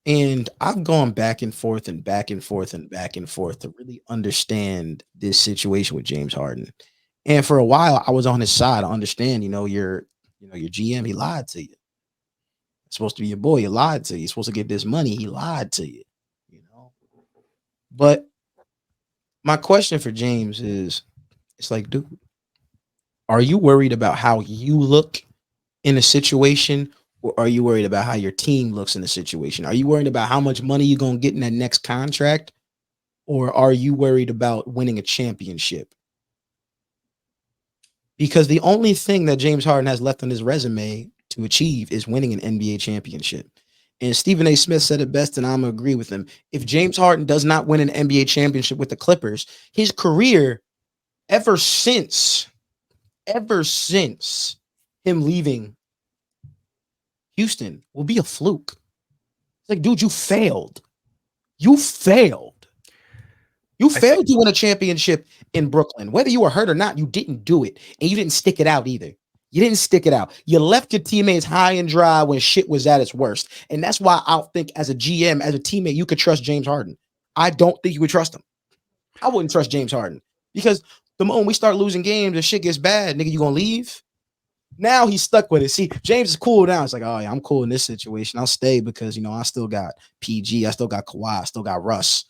And I've gone back and forth and back and forth and back and forth to really understand this situation with James Harden. And for a while, I was on his side. I understand, your GM, he lied to you. It's supposed to be your boy, he lied to you. You're supposed to get this money, he lied to you. But my question for James is, it's like, dude, are you worried about how you look in a situation, or are you worried about how your team looks in a situation? Are you worried about how much money you're going to get in that next contract, or are you worried about winning a championship? Because the only thing that James Harden has left on his resume to achieve is winning an NBA championship. And Stephen A. Smith said it best, and I'm going to agree with him. If James Harden does not win an NBA championship with the Clippers, his career ever since him leaving Houston will be a fluke. It's like, dude, you failed. You failed to win a championship in Brooklyn. Whether you were hurt or not, you didn't do it. And you didn't stick it out either. You didn't stick it out. You left your teammates high and dry when shit was at its worst. And that's why I don't think as a GM, as a teammate, you could trust James Harden. I don't think you would trust him. I wouldn't trust James Harden. Because the moment we start losing games and shit gets bad, nigga, you gonna leave? Now he's stuck with it. See, James is cool now. It's like, oh yeah, I'm cool in this situation. I'll stay because I still got PG, I still got Kawhi, I still got Russ.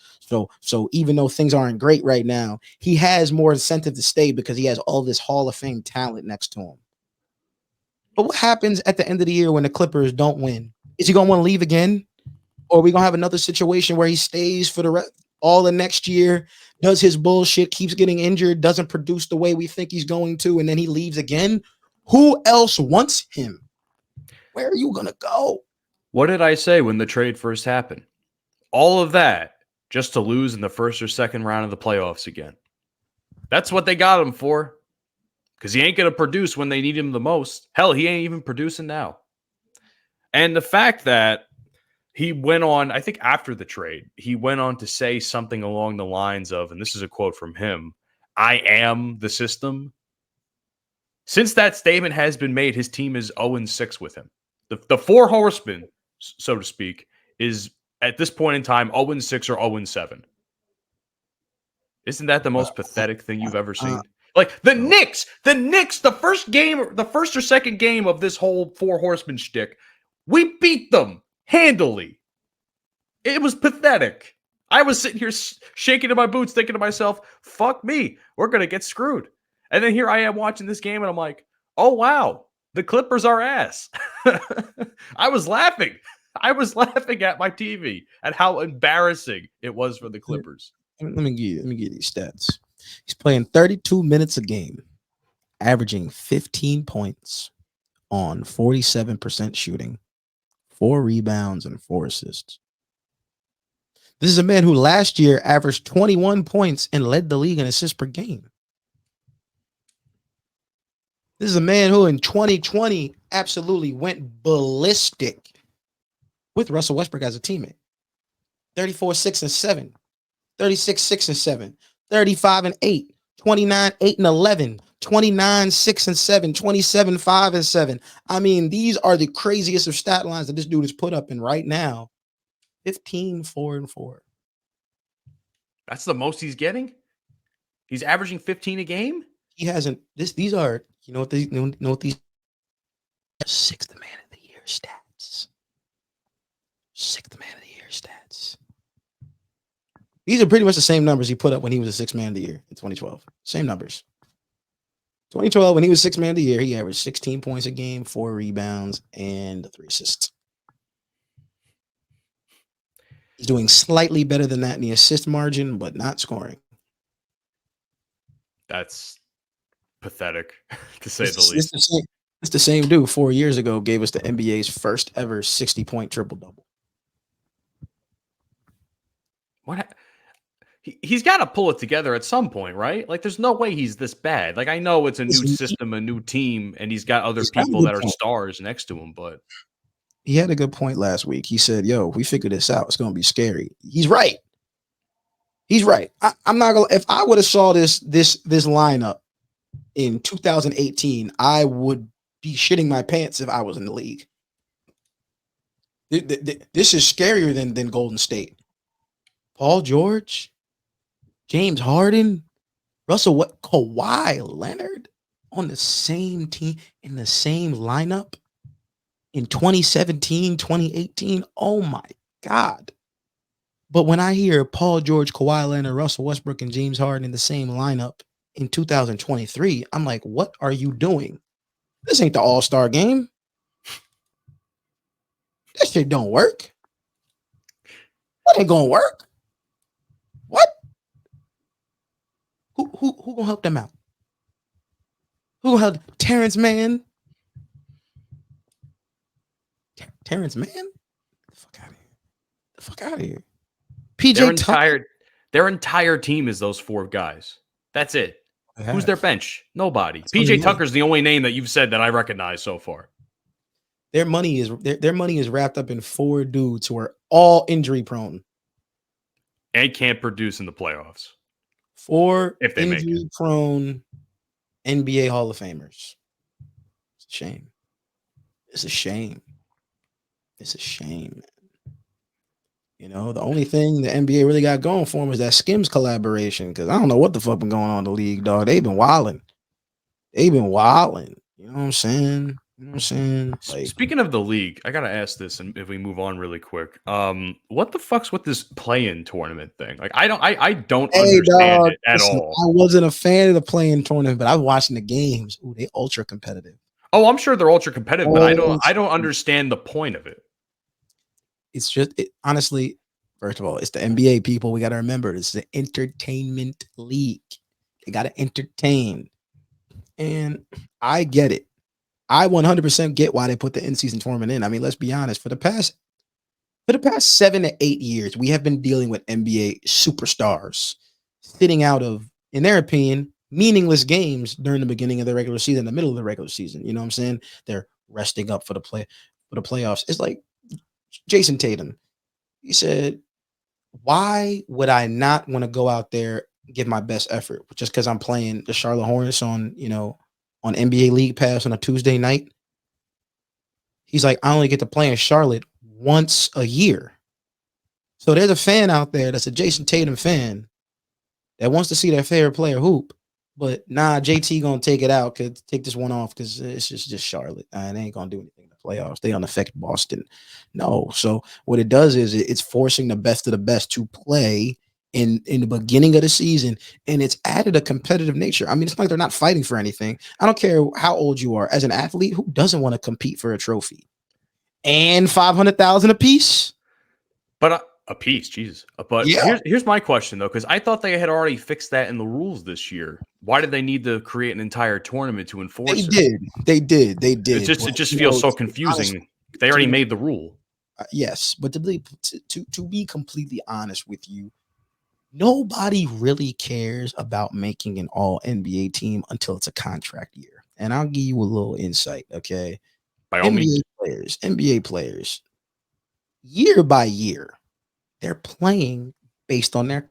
So even though things aren't great right now, he has more incentive to stay because he has all this Hall of Fame talent next to him. But what happens at the end of the year when the Clippers don't win? Is he gonna want to leave again? Or are we gonna have another situation where he stays for the rest all the next year, does his bullshit, keeps getting injured, doesn't produce the way we think he's going to, and then he leaves again? Who else wants him? Where are you going to go? What did I say when the trade first happened? All of that just to lose in the first or second round of the playoffs again. That's what they got him for. Because he ain't going to produce when they need him the most. Hell, he ain't even producing now. And the fact that he went on, I think after the trade, he went on to say something along the lines of, and this is a quote from him, "I am the system." Since that statement has been made, his team is 0-6 with him. The four horsemen, so to speak, is at this point in time 0-6 or 0-7. Isn't that the most pathetic thing you've ever seen? Like the Knicks, the first or second game of this whole four horsemen shtick, we beat them handily. It was pathetic. I was sitting here shaking in my boots, thinking to myself, fuck me, we're going to get screwed. And then here I am watching this game, and I'm like, oh, wow, the Clippers are ass. I was laughing. I was laughing at my TV at how embarrassing it was for the Clippers. Let me give you these stats. He's playing 32 minutes a game, averaging 15 points on 47% shooting, 4 rebounds, and 4 assists. This is a man who last year averaged 21 points and led the league in assists per game. This is a man who in 2020 absolutely went ballistic with Russell Westbrook as a teammate. 34, 6, and 7, 36, 6, and 7, 35 and 8, 29, 8, and 11, 29, 6, and 7, 27, 5, and 7. I mean, these are the craziest of stat lines that this dude is put up in right now. 15, 4, and 4. That's the most he's getting? He's averaging 15 a game? He hasn't. These are, you know what these 6th man of the year stats. 6th man of the year stats. These are pretty much the same numbers he put up when he was a 6th man of the year in 2012. Same numbers. 2012, when he was 6th man of the year, he averaged 16 points a game, 4 rebounds, and 3 assists. He's doing slightly better than that in the assist margin, but not scoring. That's pathetic, to say the least. It's the same dude 4 years ago gave us the NBA's first ever 60-point triple-double. What? He's got to pull it together at some point, right? Like, there's no way he's this bad. Like, I know it's a new system, a new team, and he's got other people that are stars next to him, but he had a good point last week. He said, yo, we figured this out. It's going to be scary. He's right. He's right. I'm not gonna. If I would have saw this lineup in 2018, I would be shitting my pants if I was in the league. This is scarier than Golden State. Paul George, James Harden, Kawhi Leonard on the same team in the same lineup in 2017, 2018. Oh my God. But when I hear Paul George, Kawhi Leonard, Russell Westbrook, and James Harden in the same lineup in 2023, I'm like, what are you doing? This ain't the All-Star game. That shit don't work. That ain't gonna work. What? Who gonna help them out? Who gonna help Terrence Mann? Terrence Mann? Get the fuck out of here. Get the fuck out of here. Their entire team is those four guys. That's it. Who's their bench? Nobody. PJ Tucker's the only name that you've said that I recognize so far. Their money is wrapped up in four dudes who are all injury prone and can't produce in the playoffs. Four if they injury prone NBA Hall of Famers. It's a shame. It's a shame. It's a shame, man. You know, the only thing the NBA really got going for them is that Skims collaboration. Because I don't know what the fuck been going on in the league, dog. They've been wilding. You know what I'm saying? Like, speaking of the league, I gotta ask this, and if we move on really quick, what the fuck's with this play-in tournament thing? Like, I don't understand it at all. I wasn't a fan of the play-in tournament, but I was watching the games. Ooh, they ultra competitive. Oh, I'm sure they're ultra competitive, but I don't understand the point of it. It's just honestly, first of all, it's the NBA, people. We got to remember, it's the entertainment league. They got to entertain, and I get it. I 100% get why they put the in-season tournament in. I mean, let's be honest. For the past 7 to 8 years, we have been dealing with NBA superstars sitting out of, in their opinion, meaningless games during the beginning of the regular season, the middle of the regular season. You know what I'm saying? They're resting up for the playoffs. It's like Jason Tatum. He said, why would I not want to go out there, give my best effort just because I'm playing the Charlotte Hornets on NBA League Pass on a Tuesday night? He's like, I only get to play in Charlotte once a year. So there's a fan out there that's a Jason Tatum fan that wants to see their favorite player hoop, but JT gonna take it out, take this one off because it's just Charlotte. And they ain't gonna do anything in the playoffs. They unaffect Boston. No. So what it does is it's forcing the best of the best to play in the beginning of the season, and it's added a competitive nature. I mean, it's not like they're not fighting for anything. I don't care how old you are. As an athlete, who doesn't want to compete for a trophy? And $500,000 a piece? But a piece, Jesus. But yeah. Here's my question, though, because I thought they had already fixed that in the rules this year. Why did they need to create an entire tournament to enforce it? They did. It just feels so confusing. Honestly, they already made the rule. Yes, but to be completely honest with you, nobody really cares about making an all-NBA team until it's a contract year. And I'll give you a little insight, okay? By all means. NBA players, year by year, they're playing based on their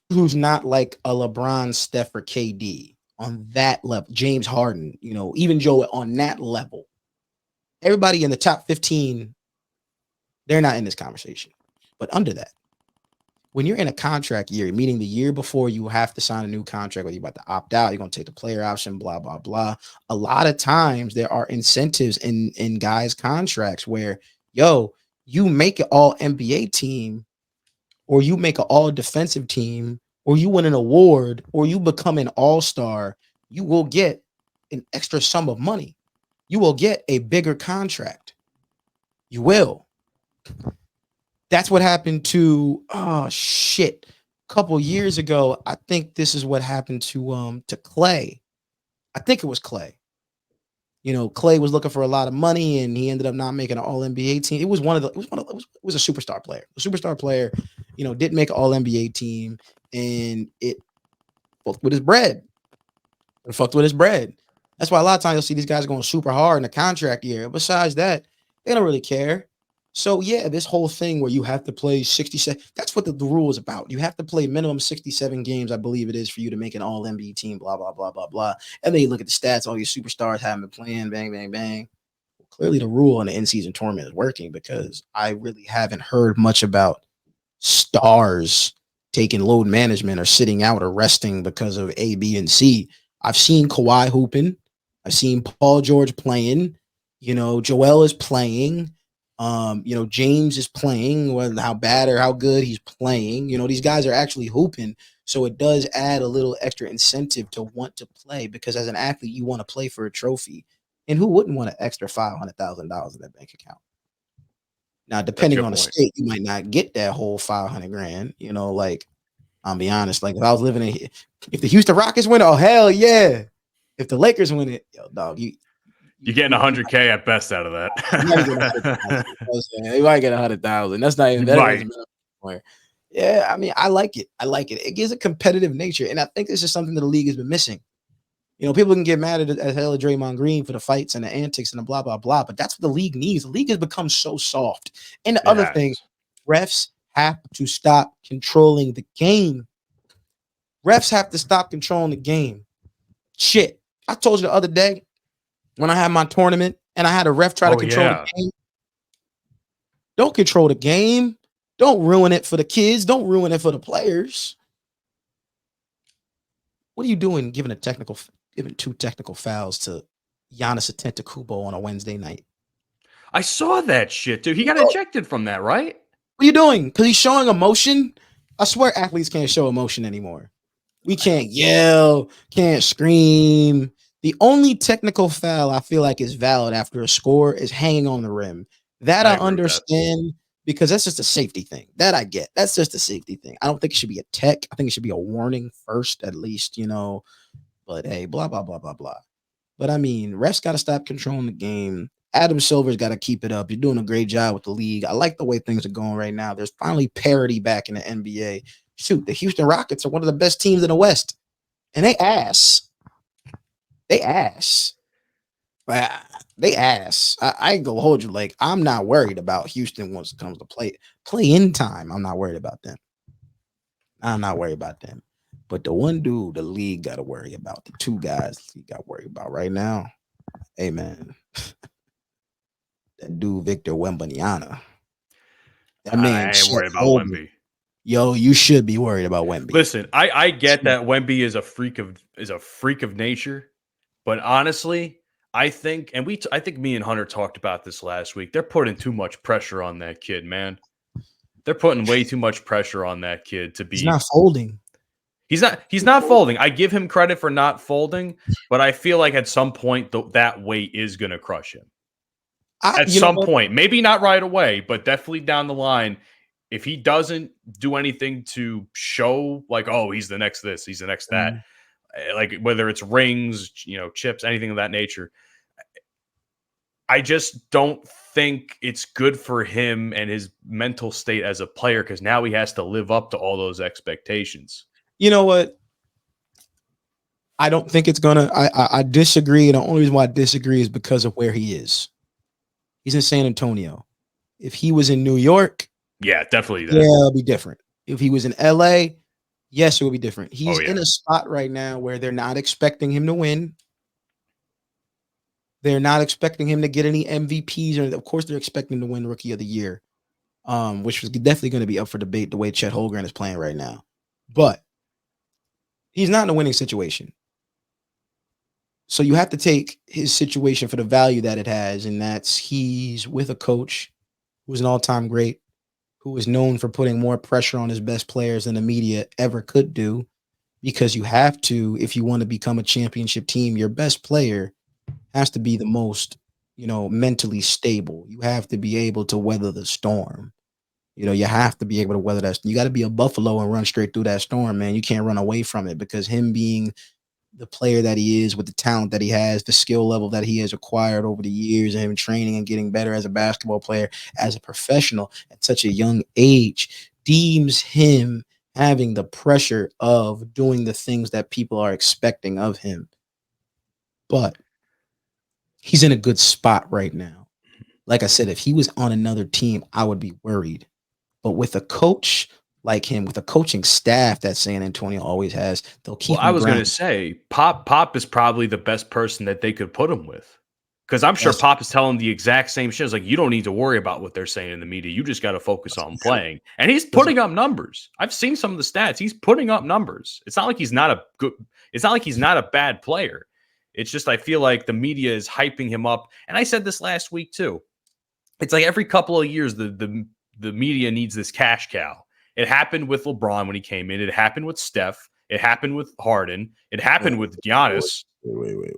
who's not like a LeBron, Steph, or KD on that level. James Harden, even Joe on that level. Everybody in the top 15, they're not in this conversation. But under that, when you're in a contract year, meaning the year before you have to sign a new contract, whether you're about to opt out, you're going to take the player option, blah, blah, blah. A lot of times there are incentives in guys' contracts where, you make an all NBA team, or you make an all defensive team, or you win an award, or you become an all-star, you will get an extra sum of money. You will get a bigger contract. You will. That's what happened to a couple years ago. I think this is what happened to Clay. I think it was Clay. Clay was looking for a lot of money and he ended up not making an all NBA team. It was a superstar player. The superstar player, didn't make an all NBA team, and it fucked with his bread. That's why a lot of times you'll see these guys going super hard in the contract year. Besides that, they don't really care. So yeah, this whole thing where you have to play 67, that's what the rule is about. You have to play minimum 67 games, I believe it is, for you to make an all NBA team, blah, blah, blah, blah, blah. And then you look at the stats, all your superstars haven't been playing, bang, bang, bang. Clearly the rule in the in-season tournament is working because I really haven't heard much about stars taking load management or sitting out or resting because of A, B, and C. I've seen Kawhi hooping. I've seen Paul George playing. Joel is playing. James is playing, whether how bad or how good he's playing. These guys are actually hooping. So it does add a little extra incentive to want to play because as an athlete, you want to play for a trophy. And who wouldn't want an extra $500,000 in their bank account? Now, depending on the state, you might not get that whole 500 grand. I'll be honest. Like if I was living if the Houston Rockets win, oh hell yeah. If the Lakers win it, yo, dog, you're getting 100K at best out of that. You might get 100,000. That's not even right. Yeah, I mean, I like it. It gives a competitive nature, and I think this is something that the league has been missing. People can get mad at hell of Draymond Green for the fights and the antics and the blah blah blah, but that's what the league needs. The league has become so soft. And the other thing, refs have to stop controlling the game. Refs have to stop controlling the game. Shit, I told you the other day when I had my tournament and I had a ref try to control the game. Don't control the game. Don't ruin it for the kids. Don't ruin it for the players. What are you doing giving two technical fouls to Giannis Antetokounmpo on a Wednesday night? I saw that shit, dude. He got ejected from that, right? What are you doing? Because he's showing emotion? I swear athletes can't show emotion anymore. We can't yell, can't scream. The only technical foul I feel like is valid after a score is hanging on the rim. That I understand because that's just a safety thing. That I get. That's just a safety thing. I don't think it should be a tech. I think it should be a warning first, at least, But hey, blah, blah, blah, blah, blah. But I mean, refs got to stop controlling the game. Adam Silver's got to keep it up. You're doing a great job with the league. I like the way things are going right now. There's finally parity back in the NBA. Shoot, the Houston Rockets are one of the best teams in the West. And they ass. They ass. I ain't gonna hold you. Like, I'm not worried about Houston once it comes to play-in time. I'm not worried about them. But the one dude the league got to worry about, the two guys he got to worry about right now. Hey, man. That dude, Victor Wembanyama. That man. I ain't worried about Wemby. Yo, you should be worried about Wemby. Listen, I get that Wemby is a freak of nature, but honestly, I think me and Hunter talked about this last week. They're putting too much pressure on that kid, man. They're putting way too much pressure on that kid to be. He's not folding. He's not folding. I give him credit for not folding, but I feel like at some point that weight is going to crush him. At some point, maybe not right away, but definitely down the line. If he doesn't do anything to show like, oh, he's the next this, he's the next that, like whether it's rings, chips, anything of that nature, I just don't think it's good for him and his mental state as a player because now he has to live up to all those expectations. You know what? I don't think it's gonna. I disagree, and the only reason why I disagree is because of where he is. He's in San Antonio. If he was in New York, yeah, definitely. Yeah, it'll be different. If he was in LA, yes, it would be different. He's in a spot right now where they're not expecting him to win. They're not expecting him to get any MVPs, or of course, they're expecting to win Rookie of the Year, which was definitely going to be up for debate the way Chet Holmgren is playing right now. But he's not in a winning situation. So you have to take his situation for the value that it has, and that's he's with a coach who's an all-time great, who is known for putting more pressure on his best players than the media ever could do, because you have to, if you want to become a championship team, your best player has to be the most, mentally stable. You have to be able to weather the storm. You have to be able to weather that. You got to be a buffalo and run straight through that storm, man. You can't run away from it because him being the player that he is, with the talent that he has, the skill level that he has acquired over the years, and him training and getting better as a basketball player, as a professional at such a young age, deems him having the pressure of doing the things that people are expecting of him. But he's in a good spot right now. like I said, if he was on another team, I would be worried. But with a coach like him, with a coaching staff that San Antonio always has, they'll Well, keep I him was going to grounded. say Pop is probably the best person that they could put him with. Because I'm sure That's Pop is telling the exact same shit. It's like, you don't need to worry about what they're saying in the media. You just got to focus on playing. And he's putting up numbers. I've seen some of the stats. He's putting up numbers. It's not like he's not a good, it's not like he's not a bad player. It's just, I feel like the media is hyping him up. And I said this last week too. It's like every couple of years, the media needs this cash cow. It happened with LeBron when he came in. It happened with Steph. It happened with Harden. It happened with Giannis. Wait.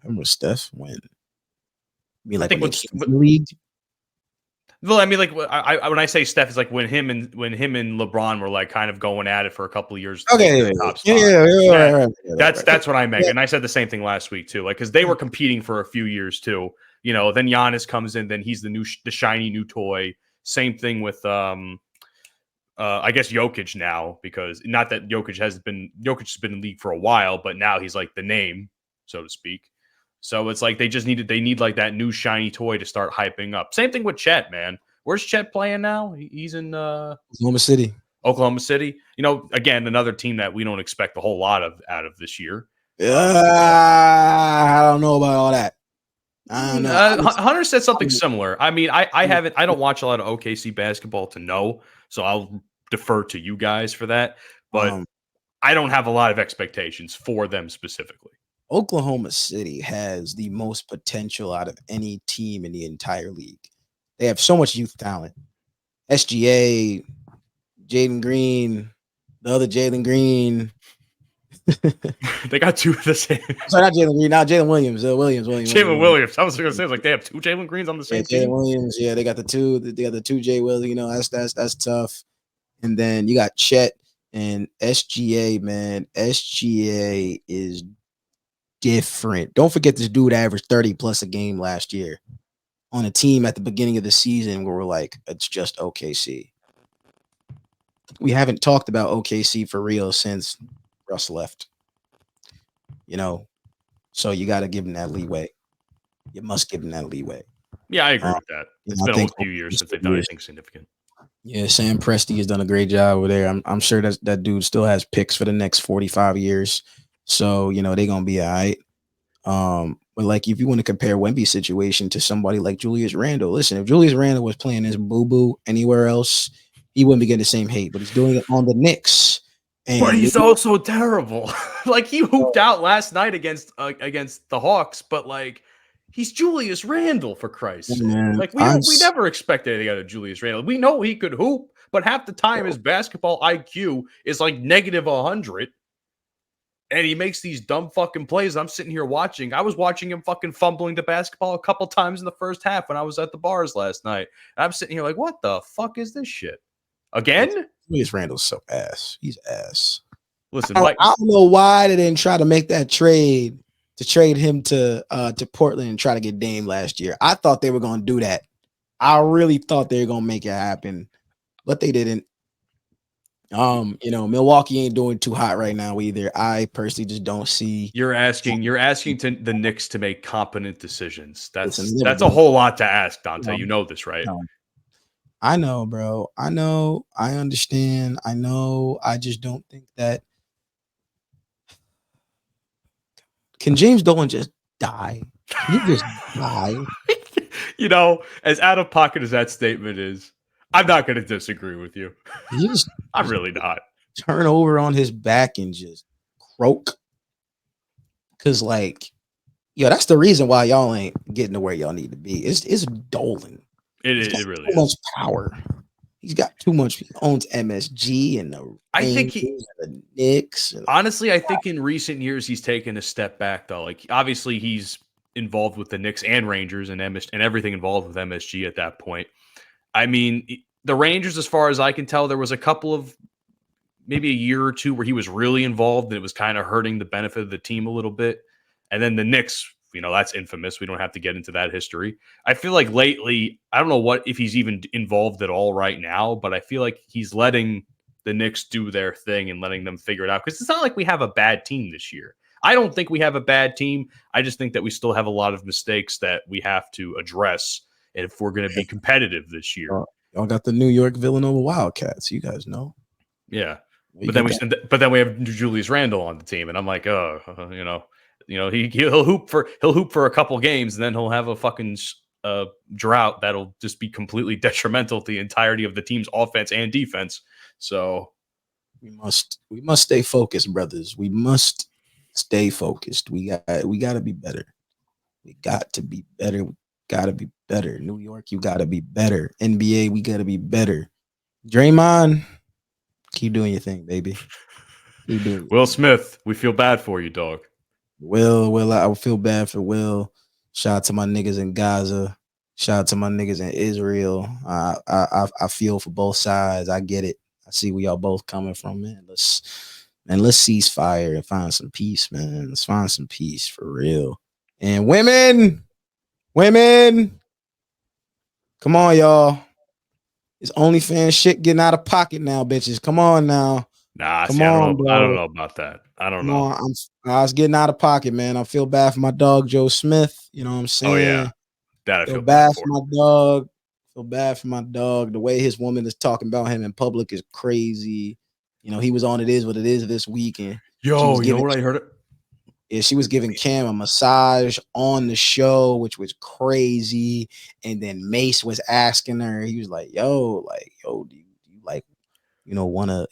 Remember Steph when? You mean I like think when when, they came in the league? well, I mean, like when I say Steph, it's like when him and LeBron were like kind of going at it for a couple of years. Okay, the top spot. That's what I meant. Yeah. And I said the same thing last week too. Like, because they were competing for a few years too. You know, then Giannis comes in, then he's the shiny new toy. Same thing with I guess Jokic now, because not that Jokic has been in the league for a while, but now he's like the name, so to speak. So it's like they need like that new shiny toy to start hyping up. Same thing with Chet, man. Where's Chet playing now? He's in Oklahoma City. Oklahoma City. You know, again, another team that we don't expect a whole lot of out of this year. I don't know about all that. I don't know. Hunter said something similar. I mean, I don't watch a lot of OKC basketball to know, so I'll defer to you guys for that. But I don't have a lot of expectations for them specifically. Oklahoma City has the most potential out of any team in the entire league. They have so much youth talent. SGA, Jaden Green, the other Jalen Green. They got two of the same. Sorry, not Jalen Green. Now Jalen Williams. Jalen Williams. I was going to say, like, they have two Jalen Greens on the same team. Jalen Williams. Yeah, they got the two. They got the two J Williams. You know, that's tough. And then you got Chet and SGA. Man, SGA is different. Don't forget this dude averaged 30 plus a game last year on a team at the beginning of the season where we're like, it's just OKC. We haven't talked about OKC for real since Russ left. You know, so you got to give him that leeway. You must give him that leeway. Yeah, I agree with that. It's been a few years since they've done anything significant. Yeah, Sam Presti has done a great job over there. I'm sure that dude still has picks for the next 45 years. So, you know, they're going to be all right. But like, if you want to compare Wemby's situation to somebody like Julius Randle, listen, if Julius Randle was playing this boo-boo anywhere else, he wouldn't be getting the same hate, but he's doing it on the Knicks. And but he's also terrible. Like, he hooped out last night against the Hawks, but like, he's Julius Randle, for Christ's sake. Like, we never expected anything out of Julius Randle. We know he could hoop, but half the time his basketball IQ is like negative 100. And he makes these dumb fucking plays. I'm sitting here watching. I was watching him fucking fumbling the basketball a couple times in the first half when I was at the bars last night. And I'm sitting here like, what the fuck is this shit? Again? Julius Randle's so ass. He's ass. Listen, I don't know why they didn't try to make that trade to trade him to Portland and try to get Dame last year. I thought they were going to do that. I really thought they were going to make it happen, but they didn't. You know, Milwaukee ain't doing too hot right now either. I personally just don't see. You're asking the Knicks to make competent decisions. That's a whole lot to ask, Dante. You know this, right? I know, bro. I know. I understand. I know. I just don't think that. Can James Dolan just die? Can he just die? You know, as out of pocket as that statement is, I'm not going to disagree with you. I'm really not. Turn over on his back and just croak. Because, like, yo, that's the reason why y'all ain't getting to where y'all need to be. It's Dolan. It really is. Too much power. He's got too much. He owns MSG and the Knicks. Honestly, I think in recent years he's taken a step back, though. Like, obviously, he's involved with the Knicks and Rangers and everything involved with MSG at that point. I mean, the Rangers, as far as I can tell, there was a couple of maybe a year or two where he was really involved and it was kind of hurting the benefit of the team a little bit. And then the Knicks, you know, that's infamous. We don't have to get into that history. I feel like lately, I don't know if he's even involved at all right now, but I feel like he's letting the Knicks do their thing and letting them figure it out. Because it's not like we have a bad team this year. I don't think we have a bad team. I just think that we still have a lot of mistakes that we have to address if we're going to be competitive this year. Y'all got the New York Villanova Wildcats. You guys know. Yeah. You But then we have Julius Randle on the team, and I'm like, he'll hoop for a couple games, and then he'll have a fucking drought that'll just be completely detrimental to the entirety of the team's offense and defense. So we must stay focused, brothers. We must stay focused. We got to be better. We got to be better. We got to be better. New York, you got to be better. NBA, we got to be better. Draymond, keep doing your thing, baby. Keep doing. Will Smith, we feel bad for you, dog. Will, I feel bad for Will. Shout out to my niggas in Gaza. Shout out to my niggas in Israel. I feel for both sides. I get it. I see where y'all both coming from, man. Let's ceasefire and find some peace, man. Let's find some peace for real. And women, come on, y'all. It's OnlyFans shit getting out of pocket now, bitches. Come on now. Nah, I don't know about that. I don't know. I was getting out of pocket, man. I feel bad for my dog, Joe Smith. You know what I'm saying? Oh, yeah. That I feel bad for my dog. Feel bad for my dog. The way his woman is talking about him in public is crazy. You know, he was on It Is What It Is this weekend. Yo, you know what I heard? Yeah, she was giving Cam a massage on the show, which was crazy. And then Mace was asking her, he was like, yo, do you like, want to,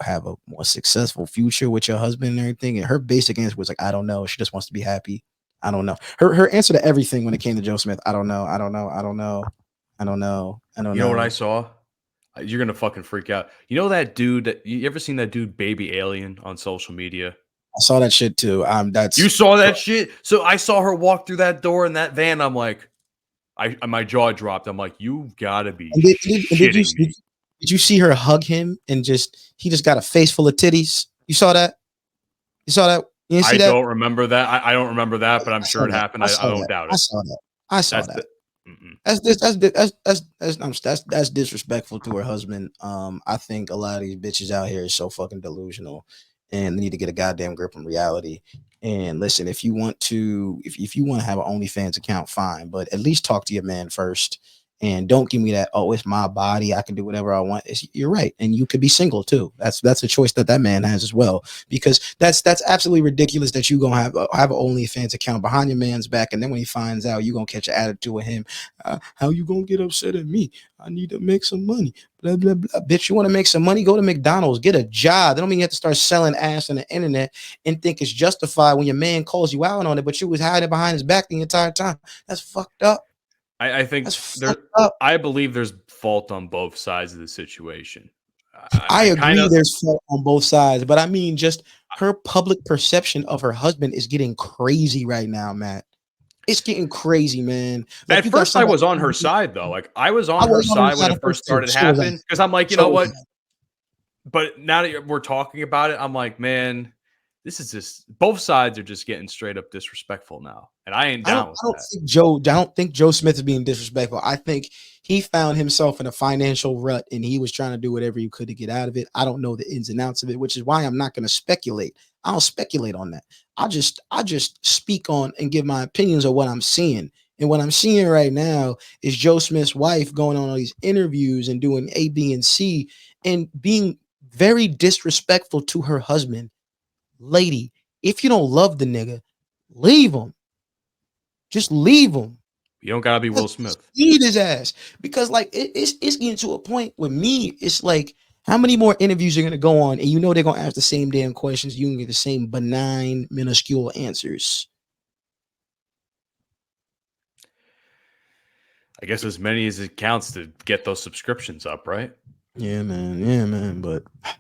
have a more successful future with your husband and everything? And her basic answer was like, I don't know. She just wants to be happy. I don't know. Her answer to everything when it came to Joe Smith, I don't know. You know what I saw? You're going to fucking freak out. You know that dude, you ever seen that dude, Baby Alien, on social media? I saw that shit too. You saw that shit? So I saw her walk through that door in that van. I'm like, my jaw dropped. I'm like, you've got to be shitting me. Did you see her hug him and he just got a face full of titties? You saw that? You saw that? You didn't see that? Don't remember that. I don't remember that, but I'm sure it happened. I don't doubt it. I saw that. That's disrespectful to her husband. I think a lot of these bitches out here is so fucking delusional, and they need to get a goddamn grip on reality. And listen, if you want to have an OnlyFans account, fine, but at least talk to your man first. And don't give me that, oh, it's my body, I can do whatever I want. You're right. And you could be single too. That's a choice that man has as well. Because that's absolutely ridiculous that you gonna have an OnlyFans account behind your man's back, and then when he finds out, you gonna catch an attitude with him. How you gonna get upset at me? I need to make some money. Blah, blah, blah. Bitch, you want to make some money? Go to McDonald's, get a job. That don't mean you have to start selling ass on the internet and think it's justified when your man calls you out on it, but you was hiding behind his back the entire time. That's fucked up. I think I believe there's fault on both sides of the situation. I agree there's fault on both sides, but I mean, just her public perception of her husband is getting crazy right now, Matt. It's getting crazy, man. Like, at first, I was on her side, though. Like, I was on her side when it first started happening, because I'm like, you know what? But now that we're talking about it, I'm like, man, this is just, both sides are just getting straight up disrespectful now, and I ain't down with that. I don't think Joe Smith is being disrespectful. I think he found himself in a financial rut, and he was trying to do whatever he could to get out of it. I don't know the ins and outs of it, which is why I'm not going to speculate. I don't speculate on that. I just speak on and give my opinions of what I'm seeing. And what I'm seeing right now is Joe Smith's wife going on all these interviews and doing A, B, and C and being very disrespectful to her husband. Lady, if you don't love the nigga, leave him. Just leave him. You don't gotta be Will Smith. Eat his ass. Because like it's getting to a point with me, it's like, how many more interviews are gonna go on and you know they're gonna ask the same damn questions, you can get the same benign, minuscule answers. I guess as many as it counts to get those subscriptions up, right? Yeah, man. But I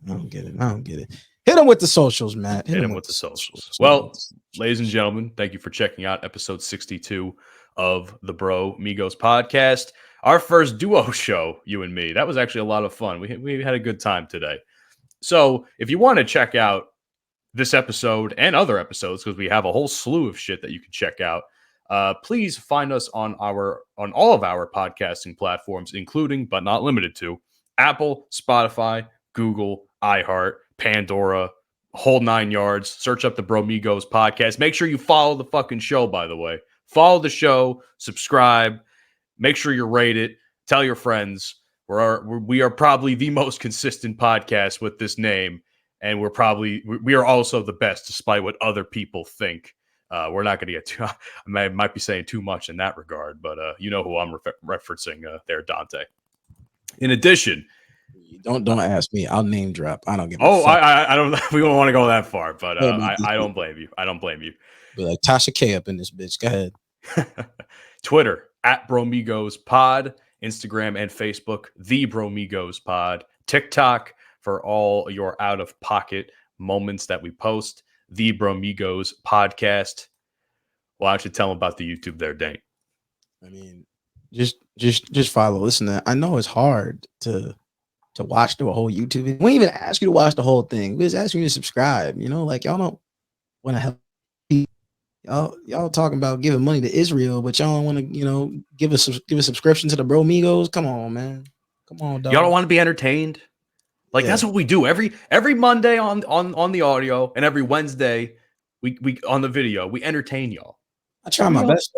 don't get it. Hit him with the socials, Matt. Hit him with the socials. Well, ladies and gentlemen, thank you for checking out episode 62 of the Bromigos podcast. Our first duo show, you and me. That was actually a lot of fun. We had a good time today. So if you want to check out this episode and other episodes, because we have a whole slew of shit that you can check out, please find us on all of our podcasting platforms, including but not limited to Apple, Spotify, Google, iHeart, Pandora, whole 9 yards. Search up the Bromigos podcast. Make sure you follow the fucking show, by the way. Follow the show, subscribe, Make sure you rate it. Tell your friends. We are probably the most consistent podcast with this name, and we are also the best, despite what other people think. We're not going to get too. I might be saying too much in that regard, but you know who I'm referencing there, Dante. In addition, don't ask me. I'll name drop. I don't give. I don't. We don't want to go that far, but I don't blame you. I don't blame you. Be like Tasha K up in this bitch. Go ahead. Twitter at Bromigos Pod, Instagram and Facebook the Bromigos Pod, TikTok for all your out of pocket moments that we post, the Bromigos Podcast. Well, I should tell them about the YouTube there, Daint. I mean, just follow. Listen, I know it's hard to watch the whole YouTube. We didn't even ask you to watch the whole thing. We just ask you to subscribe. You know, like y'all don't want to help. Y'all talking about giving money to Isreal, but y'all don't want to, give a subscription to the Bromigos. Come on, man. Come on, dog. Y'all don't want to be entertained. Like that's what we do every Monday on the audio, and every Wednesday we on the video. We entertain y'all. I try my best.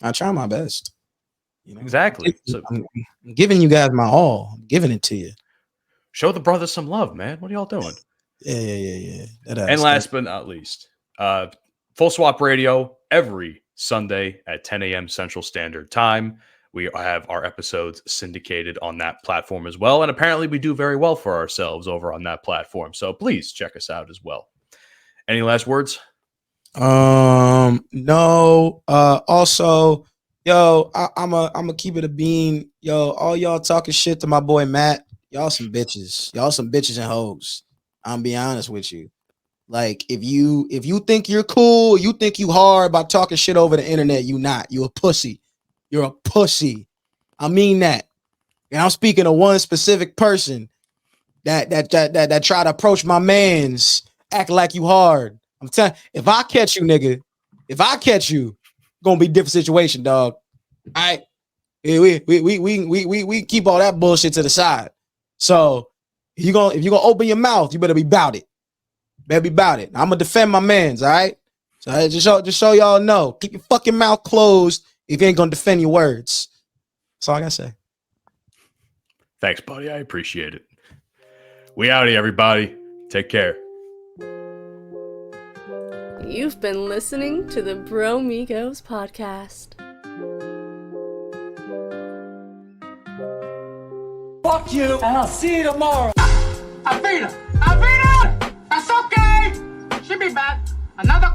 I try my best. Exactly. So I'm giving you guys my all. I'm giving it to you. Show the brothers some love, man. What are y'all doing? Yeah. And last but not least, Full Swap Radio every Sunday at 10 a.m. Central Standard Time. We have our episodes syndicated on that platform as well. And apparently we do very well for ourselves over on that platform. So please check us out as well. Any last words? No. Also, yo, I'm a keep it a bean. Yo, all y'all talking shit to my boy Matt. Y'all some bitches. Y'all some bitches and hoes. I'm be honest with you. Like, if you think you're cool, you think you hard by talking shit over the internet, you not. You a pussy. You're a pussy. I mean that. And I'm speaking to one specific person that try to approach my mans, act like you hard. I'm telling you, if I catch you, nigga, gonna be a different situation, dog. All right. We keep all that bullshit to the side. So if you're gonna open your mouth, you better be about it. I'm gonna defend my mans, all right? So just so y'all know, keep your fucking mouth closed if you ain't gonna defend your words. That's all I gotta say. Thanks, buddy. I appreciate it. We out here, everybody. Take care. You've been listening to the Bromigos podcast. Fuck you, and I'll see you tomorrow. Avina! That's okay! She'll be back. Another